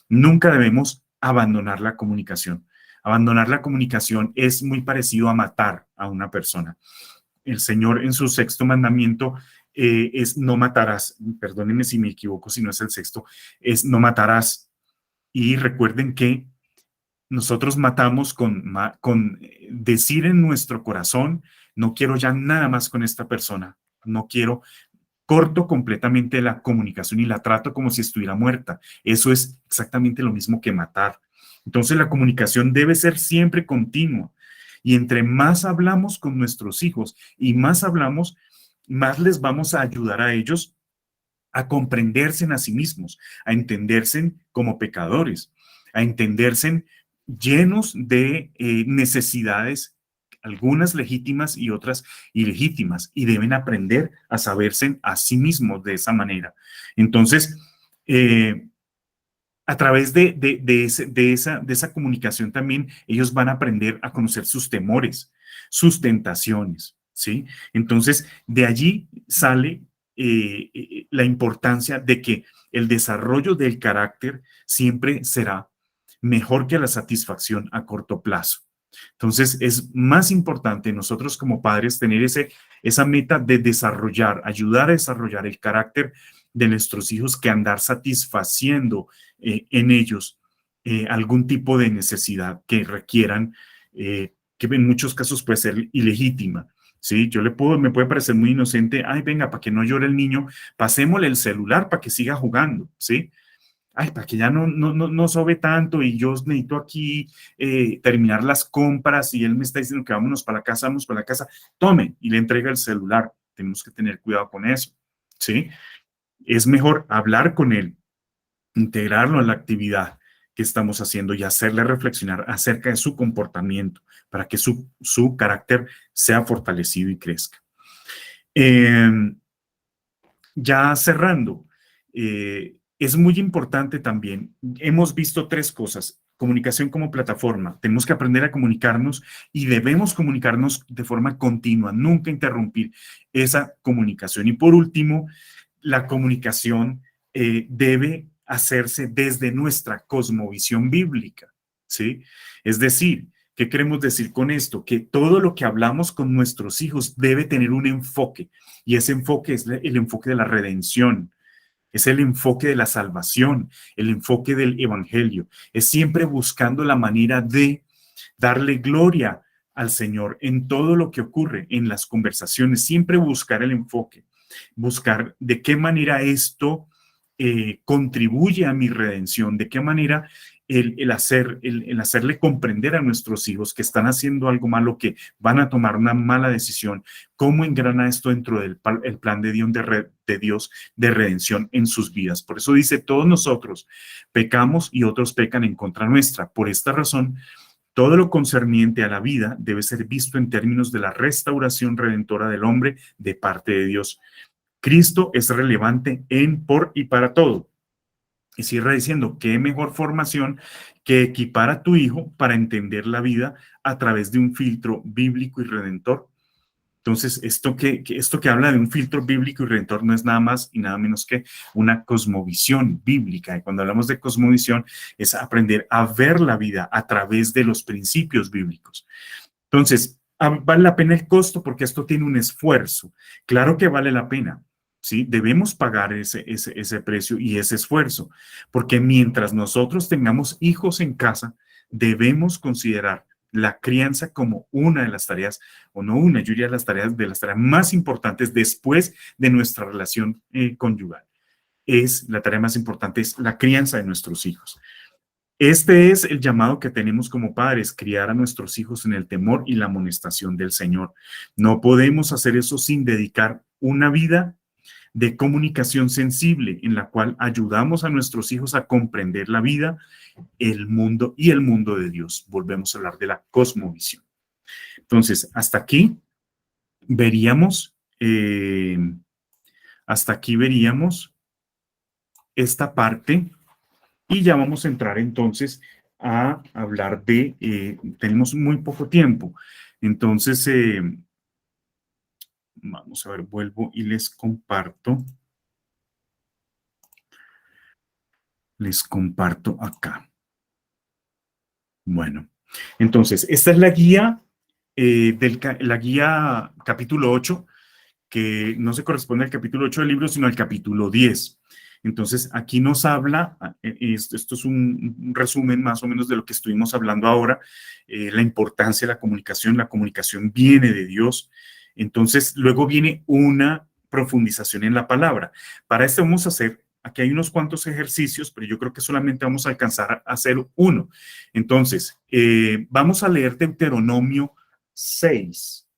nunca debemos abandonar la comunicación. Abandonar la comunicación es muy parecido a matar a una persona. El Señor en su sexto mandamiento es no matarás. Perdónenme si me equivoco, si no es el sexto, es no matarás. Y recuerden que nosotros matamos con decir en nuestro corazón, no quiero ya nada más con esta persona, no quiero, corto completamente la comunicación y la trato como si estuviera muerta. Eso es exactamente lo mismo que matar. Entonces la comunicación debe ser siempre continua. Y entre más hablamos con nuestros hijos y más hablamos, más les vamos a ayudar a ellos a comprenderse a sí mismos, a entenderse como pecadores, a entenderse llenos de necesidades, algunas legítimas y otras ilegítimas, y deben aprender a saberse a sí mismos de esa manera. Entonces, a través de esa comunicación también ellos van a aprender a conocer sus temores, sus tentaciones, ¿sí? Entonces, de allí sale la importancia de que el desarrollo del carácter siempre será mejor que la satisfacción a corto plazo. Entonces, es más importante nosotros como padres tener esa meta de desarrollar, ayudar a desarrollar el carácter de nuestros hijos que andar satisfaciendo en ellos algún tipo de necesidad que requieran, que en muchos casos puede ser ilegítima. ¿Sí? Me puede parecer muy inocente, ay, venga, para que no llore el niño, pasémosle el celular para que siga jugando, ¿sí? Ay, para que ya no sobe tanto y yo necesito aquí terminar las compras y él me está diciendo que vamos para la casa, tome y le entrega el celular. Tenemos que tener cuidado con eso, ¿sí? Es mejor hablar con él, integrarlo en la actividad que estamos haciendo y hacerle reflexionar acerca de su comportamiento para que su carácter sea fortalecido y crezca. Ya cerrando, es muy importante también, hemos visto tres cosas. Comunicación como plataforma, tenemos que aprender a comunicarnos y debemos comunicarnos de forma continua, nunca interrumpir esa comunicación. Y por último, la comunicación debe hacerse desde nuestra cosmovisión bíblica, ¿sí? Es decir, ¿qué queremos decir con esto? Que todo lo que hablamos con nuestros hijos debe tener un enfoque, y ese enfoque es el enfoque de la redención, es el enfoque de la salvación, el enfoque del evangelio. Es siempre buscando la manera de darle gloria al Señor en todo lo que ocurre en las conversaciones, siempre buscar el enfoque, buscar de qué manera esto contribuye a mi redención, de qué manera el hacerle comprender a nuestros hijos que están haciendo algo malo, que van a tomar una mala decisión, cómo engrana esto dentro del plan de Dios de redención en sus vidas. Por eso dice, todos nosotros pecamos y otros pecan en contra nuestra. Por esta razón, todo lo concerniente a la vida debe ser visto en términos de la restauración redentora del hombre de parte de Dios. Cristo es relevante en, por y para todo. Y cierra diciendo, qué mejor formación que equipar a tu hijo para entender la vida a través de un filtro bíblico y redentor. Entonces, esto que habla de un filtro bíblico y redentor no es nada más y nada menos que una cosmovisión bíblica. Y cuando hablamos de cosmovisión, es aprender a ver la vida a través de los principios bíblicos. Entonces, ¿vale la pena el costo? Porque esto tiene un esfuerzo. Claro que vale la pena. ¿Sí? Debemos pagar ese precio y ese esfuerzo, porque mientras nosotros tengamos hijos en casa, debemos considerar la crianza como una de las tareas, o no una, yo diría de las tareas más importantes después de nuestra relación conyugal. La tarea más importante es la crianza de nuestros hijos. Este es el llamado que tenemos como padres, criar a nuestros hijos en el temor y la amonestación del Señor. No podemos hacer eso sin dedicar una vida de comunicación sensible en la cual ayudamos a nuestros hijos a comprender la vida, el mundo y el mundo de Dios. Volvemos a hablar de la cosmovisión. Entonces, hasta aquí veríamos esta parte y ya vamos a entrar entonces a hablar de, tenemos muy poco tiempo, entonces vamos a ver, vuelvo y les comparto acá. Bueno, entonces, esta es la guía, la guía capítulo 8, que no se corresponde al capítulo 8 del libro, sino al capítulo 10. Entonces, aquí nos habla, esto es un resumen más o menos de lo que estuvimos hablando ahora, la importancia de la comunicación viene de Dios. Entonces, luego viene una profundización en la palabra. Para esto vamos a hacer, aquí hay unos cuantos ejercicios, pero yo creo que solamente vamos a alcanzar a hacer uno. Entonces, vamos a leer Deuteronomio 6.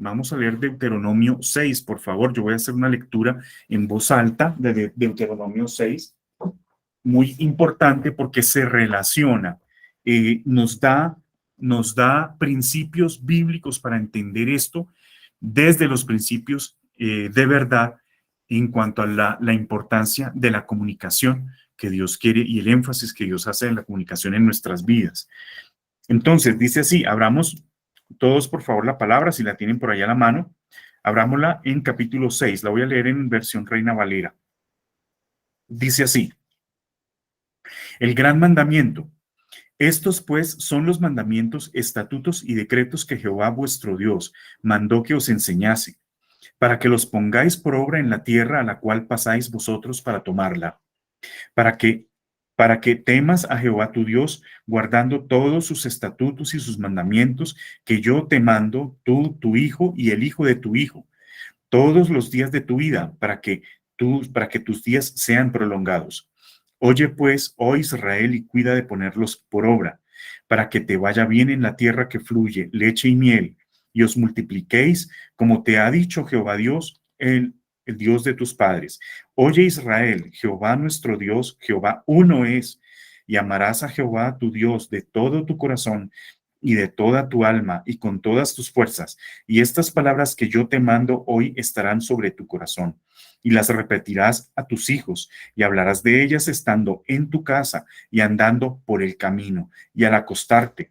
Vamos a leer Deuteronomio 6, por favor. Yo voy a hacer una lectura en voz alta de Deuteronomio 6, muy importante porque se relaciona, nos da principios bíblicos para entender esto desde los principios de verdad en cuanto a la importancia de la comunicación que Dios quiere y el énfasis que Dios hace en la comunicación en nuestras vidas. Entonces, dice así, abramos todos, por favor, la palabra, si la tienen por ahí a la mano, abrámosla en capítulo 6, la voy a leer en versión Reina Valera. Dice así, el gran mandamiento. Estos, pues, son los mandamientos, estatutos y decretos que Jehová vuestro Dios mandó que os enseñase, para que los pongáis por obra en la tierra a la cual pasáis vosotros para tomarla, para que temas a Jehová tu Dios, guardando todos sus estatutos y sus mandamientos que yo te mando, tú, tu hijo y el hijo de tu hijo, todos los días de tu vida, para que tus días sean prolongados. Oye pues, oh Israel, y cuida de ponerlos por obra, para que te vaya bien en la tierra que fluye leche y miel, y os multipliquéis, como te ha dicho Jehová Dios, el Dios de tus padres. Oye Israel, Jehová nuestro Dios, Jehová uno es, y amarás a Jehová tu Dios de todo tu corazón y de toda tu alma y con todas tus fuerzas. Y estas palabras que yo te mando hoy estarán sobre tu corazón, y las repetirás a tus hijos, y hablarás de ellas estando en tu casa y andando por el camino, y al acostarte,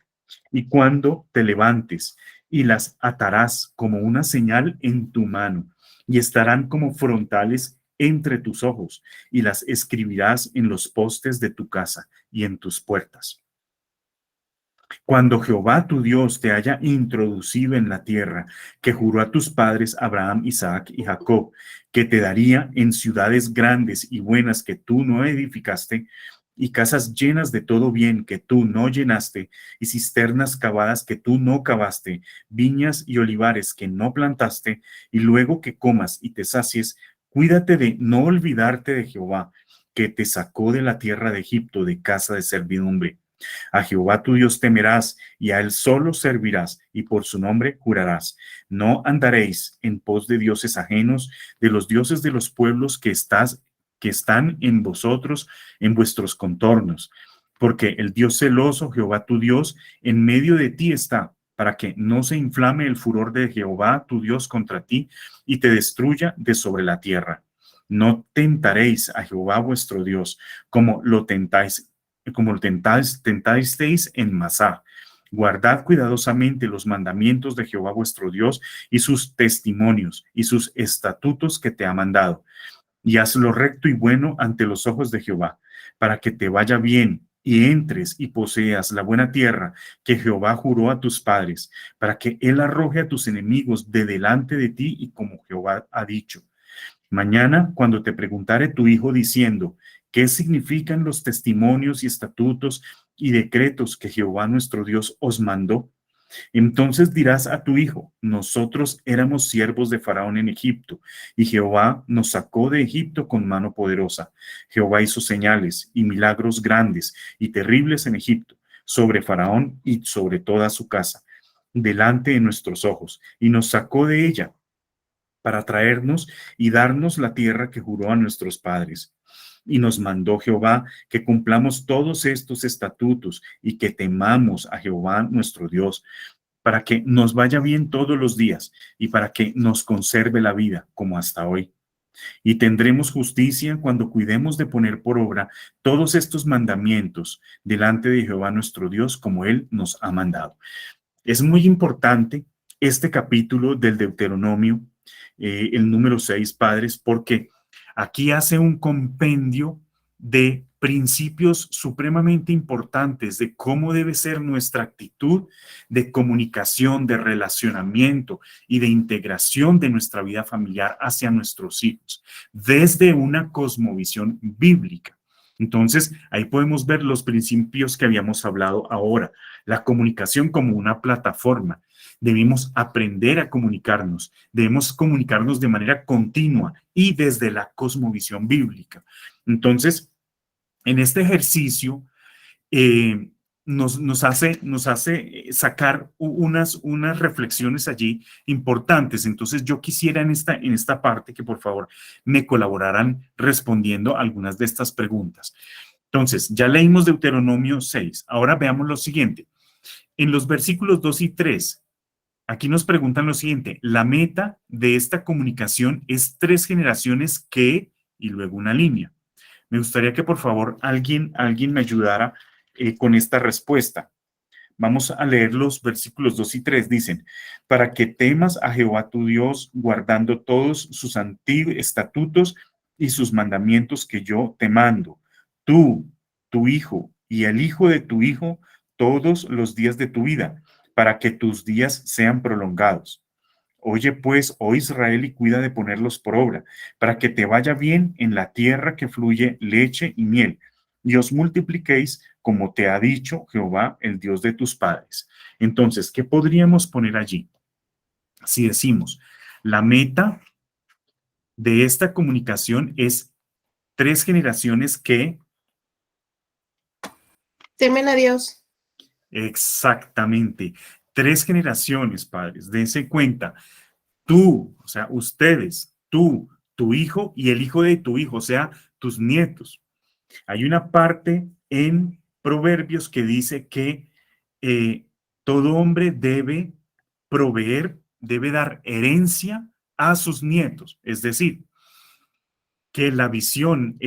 y cuando te levantes, y las atarás como una señal en tu mano, y estarán como frontales entre tus ojos, y las escribirás en los postes de tu casa y en tus puertas. Cuando Jehová tu Dios te haya introducido en la tierra que juró a tus padres Abraham, Isaac y Jacob, que te daría en ciudades grandes y buenas que tú no edificaste, y casas llenas de todo bien que tú no llenaste, y cisternas cavadas que tú no cavaste, viñas y olivares que no plantaste, y luego que comas y te sacies, cuídate de no olvidarte de Jehová, que te sacó de la tierra de Egipto, de casa de servidumbre. A Jehová tu Dios temerás, y a él solo servirás, y por su nombre jurarás. No andaréis en pos de dioses ajenos, de los dioses de los pueblos que están en vosotros, en vuestros contornos, porque el Dios celoso, Jehová tu Dios, en medio de ti está, para que no se inflame el furor de Jehová tu Dios contra ti, y te destruya de sobre la tierra. No tentaréis a Jehová vuestro Dios, como lo tentasteis en Masá. Guardad cuidadosamente los mandamientos de Jehová vuestro Dios y sus testimonios y sus estatutos que te ha mandado, y haz lo recto y bueno ante los ojos de Jehová, para que te vaya bien y entres y poseas la buena tierra que Jehová juró a tus padres, para que él arroje a tus enemigos de delante de ti, y como Jehová ha dicho. Mañana, cuando te preguntare tu hijo diciendo, ¿qué significan los testimonios y estatutos y decretos que Jehová nuestro Dios os mandó? Entonces dirás a tu hijo, nosotros éramos siervos de Faraón en Egipto, y Jehová nos sacó de Egipto con mano poderosa. Jehová hizo señales y milagros grandes y terribles en Egipto, sobre Faraón y sobre toda su casa, delante de nuestros ojos, y nos sacó de ella para traernos y darnos la tierra que juró a nuestros padres. Y nos mandó Jehová que cumplamos todos estos estatutos y que temamos a Jehová nuestro Dios, para que nos vaya bien todos los días y para que nos conserve la vida como hasta hoy. Y tendremos justicia cuando cuidemos de poner por obra todos estos mandamientos delante de Jehová nuestro Dios, como Él nos ha mandado. Es muy importante este capítulo del Deuteronomio, el número 6, padres, porque aquí hace un compendio de principios supremamente importantes de cómo debe ser nuestra actitud de comunicación, de relacionamiento y de integración de nuestra vida familiar hacia nuestros hijos, desde una cosmovisión bíblica. Entonces, ahí podemos ver los principios que habíamos hablado ahora, la comunicación como una plataforma. Debemos aprender a comunicarnos, debemos comunicarnos de manera continua y desde la cosmovisión bíblica. Entonces, en este ejercicio nos hace sacar unas reflexiones allí importantes. Entonces, yo quisiera en esta parte que por favor me colaboraran respondiendo algunas de estas preguntas. Entonces, ya leímos Deuteronomio 6. Ahora veamos lo siguiente. En los versículos 2 y 3, aquí nos preguntan lo siguiente. La meta de esta comunicación es 3 generaciones que, y luego una línea. Me gustaría que por favor alguien me ayudara con esta respuesta. Vamos a leer los versículos 2 y 3. Dicen, para que temas a Jehová tu Dios, guardando todos sus estatutos y sus mandamientos que yo te mando, tú, tu hijo y el hijo de tu hijo, todos los días de tu vida, para que tus días sean prolongados. Oye pues, oh Israel, y cuida de ponerlos por obra, para que te vaya bien en la tierra que fluye leche y miel, y os multipliquéis como te ha dicho Jehová, el Dios de tus padres. Entonces, ¿qué podríamos poner allí? Si decimos, la meta de esta comunicación es 3 generaciones que... Temen a Dios. Exactamente. 3 generaciones, padres. Dense cuenta. Tú, o sea, ustedes, tú, tu hijo y el hijo de tu hijo, o sea, tus nietos. Hay una parte en Proverbios que dice que todo hombre debe proveer, debe dar herencia a sus nietos. Es decir, que la visión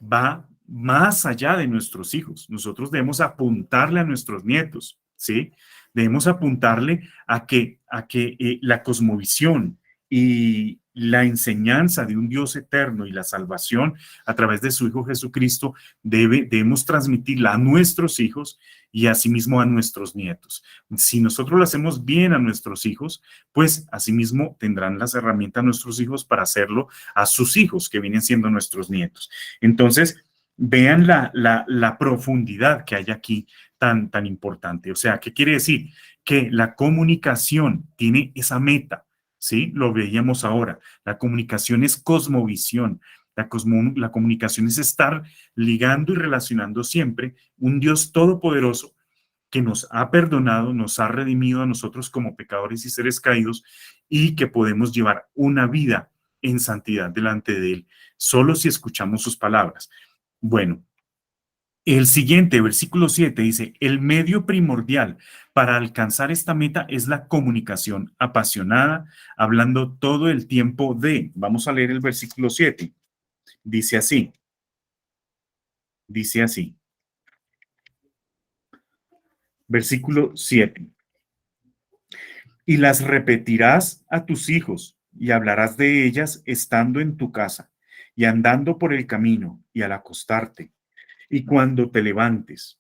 va más allá de nuestros hijos. Nosotros debemos apuntarle a nuestros nietos, ¿sí? Debemos apuntarle a que la cosmovisión y la enseñanza de un Dios eterno y la salvación a través de su Hijo Jesucristo debemos transmitirla a nuestros hijos y asimismo a nuestros nietos. Si nosotros lo hacemos bien a nuestros hijos, pues asimismo tendrán las herramientas nuestros hijos para hacerlo a sus hijos, que vienen siendo nuestros nietos. Entonces, vean la profundidad que hay aquí tan importante. O sea, ¿qué quiere decir? Que la comunicación tiene esa meta, ¿sí? Lo veíamos ahora. La comunicación es cosmovisión. La comunicación es estar ligando y relacionando siempre un Dios todopoderoso que nos ha perdonado, nos ha redimido a nosotros como pecadores y seres caídos y que podemos llevar una vida en santidad delante de Él, solo si escuchamos sus palabras. Bueno, el siguiente, versículo 7, dice, el medio primordial para alcanzar esta meta es la comunicación apasionada, hablando todo el tiempo de, vamos a leer el versículo 7, dice así, versículo 7, y las repetirás a tus hijos y hablarás de ellas estando en tu casa y andando por el camino y al acostarte y cuando te levantes.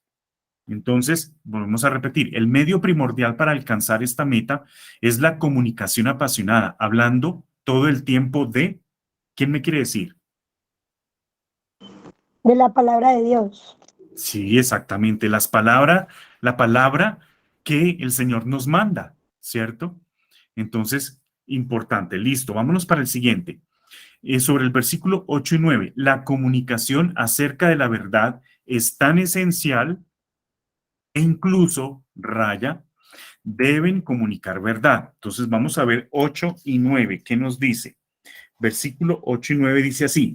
Entonces, volvemos a repetir, el medio primordial para alcanzar esta meta es la comunicación apasionada, hablando todo el tiempo de, ¿quién me quiere decir? De la palabra de Dios. Sí, exactamente, la palabra que el Señor nos manda, ¿cierto? Entonces, importante, listo, vámonos para el siguiente. Sobre el versículo 8 y 9, la comunicación acerca de la verdad es tan esencial e incluso, deben comunicar verdad. Entonces vamos a ver 8 y 9, ¿qué nos dice? Versículo 8 y 9 dice así,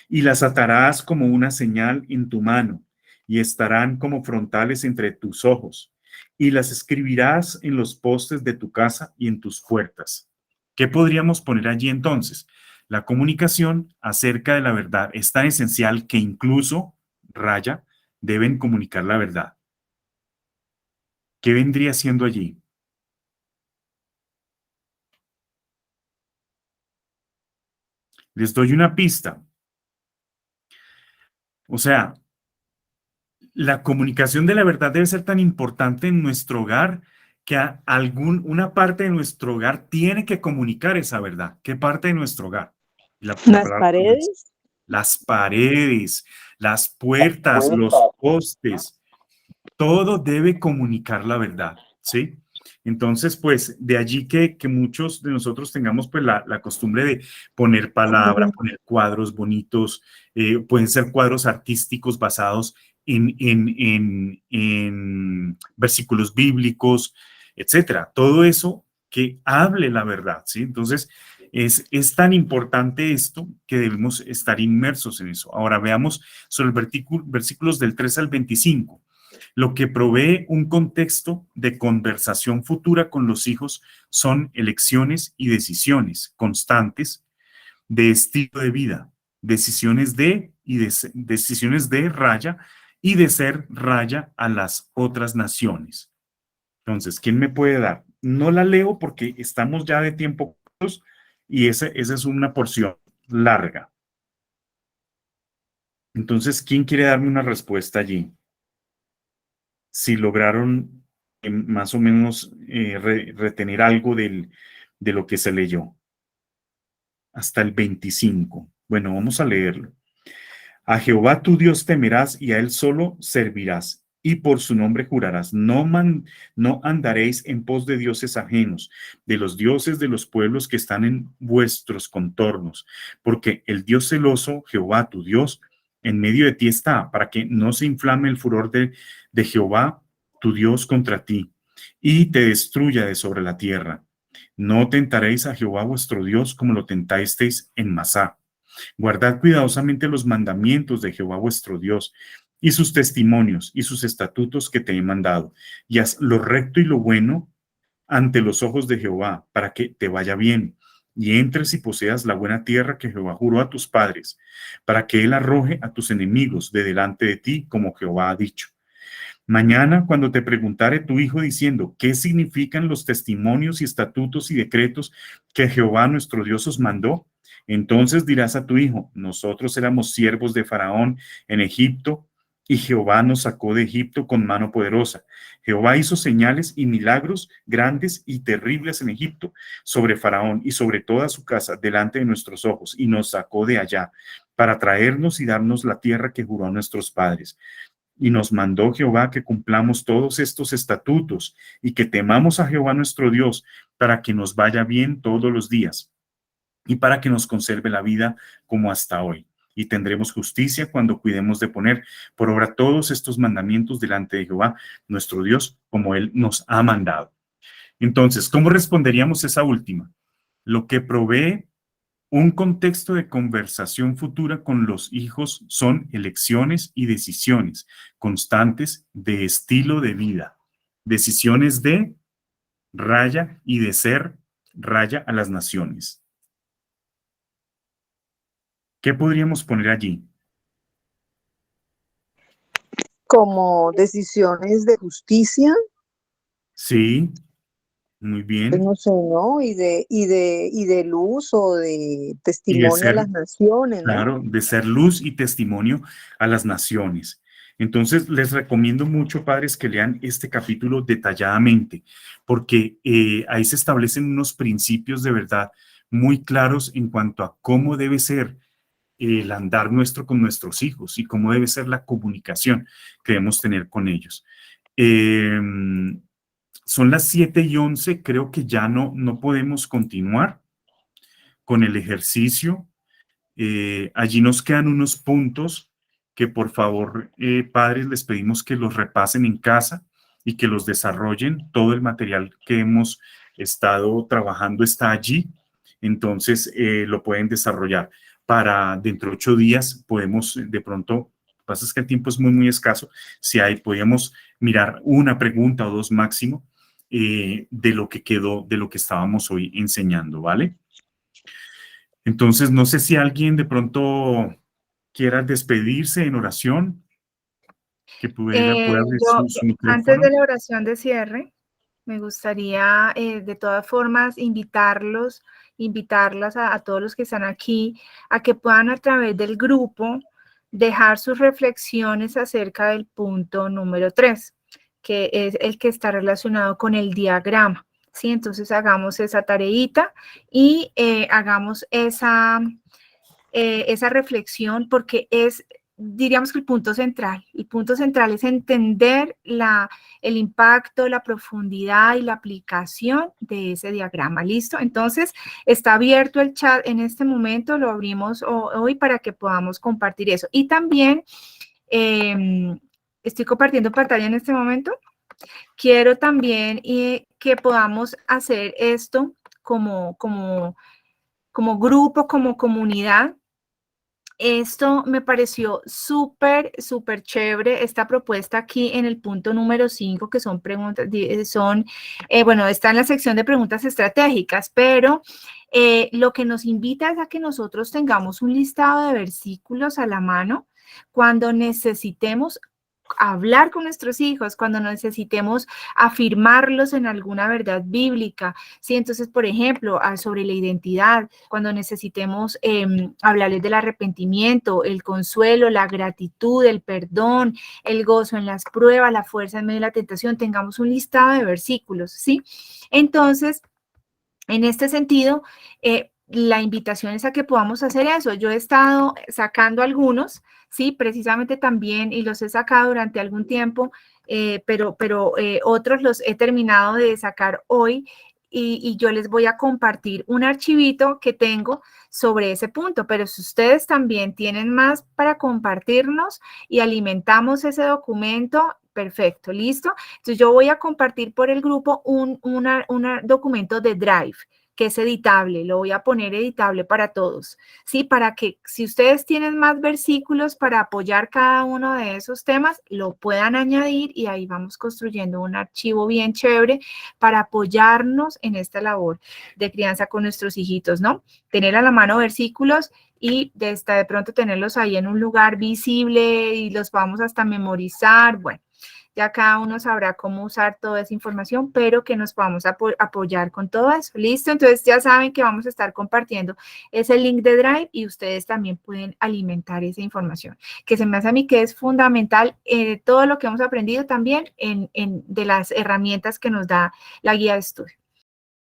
y las atarás como una señal en tu mano, y estarán como frontales entre tus ojos, y las escribirás en los postes de tu casa y en tus puertas. ¿Qué podríamos poner allí entonces? La comunicación acerca de la verdad es tan esencial que incluso, raya, deben comunicar la verdad. ¿Qué vendría siendo allí? Les doy una pista. O sea, la comunicación de la verdad debe ser tan importante en nuestro hogar que una parte de nuestro hogar tiene que comunicar esa verdad. ¿Qué parte de nuestro hogar? La Las palabra comienza. paredes. Las paredes, las puertas, los postes, todo debe comunicar la verdad, ¿sí? Entonces, pues, de allí que muchos de nosotros tengamos pues la costumbre de poner palabra, poner cuadros bonitos, pueden ser cuadros artísticos basados en versículos bíblicos, etcétera. Todo eso que hable la verdad, ¿sí? Entonces, es tan importante esto que debemos estar inmersos en eso. Ahora veamos sobre el versículos del 3 al 25. Lo que provee un contexto de conversación futura con los hijos son elecciones y decisiones constantes de estilo de vida, decisiones de raya y de ser raya a las otras naciones. Entonces, ¿quién me puede dar? No la leo porque estamos ya de tiempo y esa es una porción larga. Entonces, ¿quién quiere darme una respuesta allí? Si lograron más o menos retener algo de lo que se leyó. Hasta el 25. Bueno, vamos a leerlo. A Jehová tu Dios temerás y a él solo servirás, y por su nombre jurarás. No andaréis en pos de dioses ajenos, de los dioses de los pueblos que están en vuestros contornos, porque el Dios celoso, Jehová tu Dios, en medio de ti está, para que no se inflame el furor de Jehová tu Dios contra ti, y te destruya de sobre la tierra. No tentaréis a Jehová vuestro Dios como lo tentasteis en Masá. Guardad cuidadosamente los mandamientos de Jehová vuestro Dios y sus testimonios y sus estatutos que te he mandado, y haz lo recto y lo bueno ante los ojos de Jehová, para que te vaya bien, y entres y poseas la buena tierra que Jehová juró a tus padres, para que él arroje a tus enemigos de delante de ti, como Jehová ha dicho. Mañana, cuando te preguntare tu hijo diciendo, ¿qué significan los testimonios y estatutos y decretos que Jehová nuestro Dios os mandó? Entonces dirás a tu hijo, nosotros éramos siervos de Faraón en Egipto, y Jehová nos sacó de Egipto con mano poderosa. Jehová hizo señales y milagros grandes y terribles en Egipto, sobre Faraón y sobre toda su casa, delante de nuestros ojos, y nos sacó de allá, para traernos y darnos la tierra que juró a nuestros padres. Y nos mandó Jehová que cumplamos todos estos estatutos y que temamos a Jehová nuestro Dios, para que nos vaya bien todos los días y para que nos conserve la vida como hasta hoy. Y tendremos justicia cuando cuidemos de poner por obra todos estos mandamientos delante de Jehová nuestro Dios, como Él nos ha mandado. Entonces, ¿cómo responderíamos esa última? Lo que provee un contexto de conversación futura con los hijos son elecciones y decisiones constantes de estilo de vida, decisiones de raya y de ser raya a las naciones. ¿Qué podríamos poner allí? Como decisiones de justicia, Sí, muy bien. no sé, ¿no? Y de luz o de Y de testimonio a ser, las naciones, ¿no? claro, de ser luz y testimonio a las naciones. Entonces, les recomiendo mucho, padres, que lean este capítulo detalladamente, porque ahí se establecen unos principios de verdad muy claros en cuanto a cómo debe ser el andar nuestro con nuestros hijos y cómo debe ser la comunicación que debemos tener con ellos. Son las 7:11, creo que ya no podemos continuar con el ejercicio. Allí nos quedan unos puntos que por favor, padres, les pedimos que los repasen en casa y que los desarrollen. Todo el material que hemos estado trabajando está allí, entonces lo pueden desarrollar. Para dentro de 8 días podemos de pronto, lo que pasa es que el tiempo es muy, muy escaso, si hay, podríamos mirar una pregunta o dos máximo de lo que quedó, de lo que estábamos hoy enseñando, ¿vale? Entonces, no sé si alguien de pronto quiera despedirse en oración, que pueda abrir su Antes de micrófono. la oración de cierre, me gustaría de todas formas invitarlas a todos los que están aquí a que puedan a través del grupo dejar sus reflexiones acerca del punto número 3, que es el que está relacionado con el diagrama. ¿Sí? Entonces hagamos esa tareita y hagamos esa reflexión porque es, diríamos que el punto central es entender el impacto, la profundidad y la aplicación de ese diagrama. ¿Listo? Entonces, está abierto el chat en este momento, lo abrimos hoy para que podamos compartir eso. Y también, estoy compartiendo pantalla en este momento. Quiero también que podamos hacer esto como grupo, como comunidad. Esto me pareció súper, súper chévere, esta propuesta aquí en el punto número 5, que son preguntas, bueno, está en la sección de preguntas estratégicas, pero lo que nos invita es a que nosotros tengamos un listado de versículos a la mano cuando necesitemos hablar con nuestros hijos, cuando necesitemos afirmarlos en alguna verdad bíblica, ¿sí? Entonces, por ejemplo, sobre la identidad, cuando necesitemos hablarles del arrepentimiento, el consuelo, la gratitud, el perdón, el gozo en las pruebas, la fuerza en medio de la tentación, tengamos un listado de versículos, ¿sí? Entonces, en este sentido, la invitación es a que podamos hacer eso. Yo he estado sacando algunos, sí, precisamente también, y los he sacado durante algún tiempo, pero otros los he terminado de sacar hoy y yo les voy a compartir un archivito que tengo sobre ese punto, pero si ustedes también tienen más para compartirnos y alimentamos ese documento, perfecto, listo. Entonces yo voy a compartir por el grupo un documento de Drive que es editable, lo voy a poner editable para todos, ¿sí? Para que si ustedes tienen más versículos para apoyar cada uno de esos temas, lo puedan añadir y ahí vamos construyendo un archivo bien chévere para apoyarnos en esta labor de crianza con nuestros hijitos, ¿no? Tener a la mano versículos y de pronto tenerlos ahí en un lugar visible y los vamos hasta memorizar, bueno. Ya cada uno sabrá cómo usar toda esa información, pero que nos podamos apoyar con todo eso. ¿Listo? Entonces ya saben que vamos a estar compartiendo ese link de Drive y ustedes también pueden alimentar esa información, que se me hace a mí que es fundamental todo lo que hemos aprendido también de las herramientas que nos da la guía de estudio.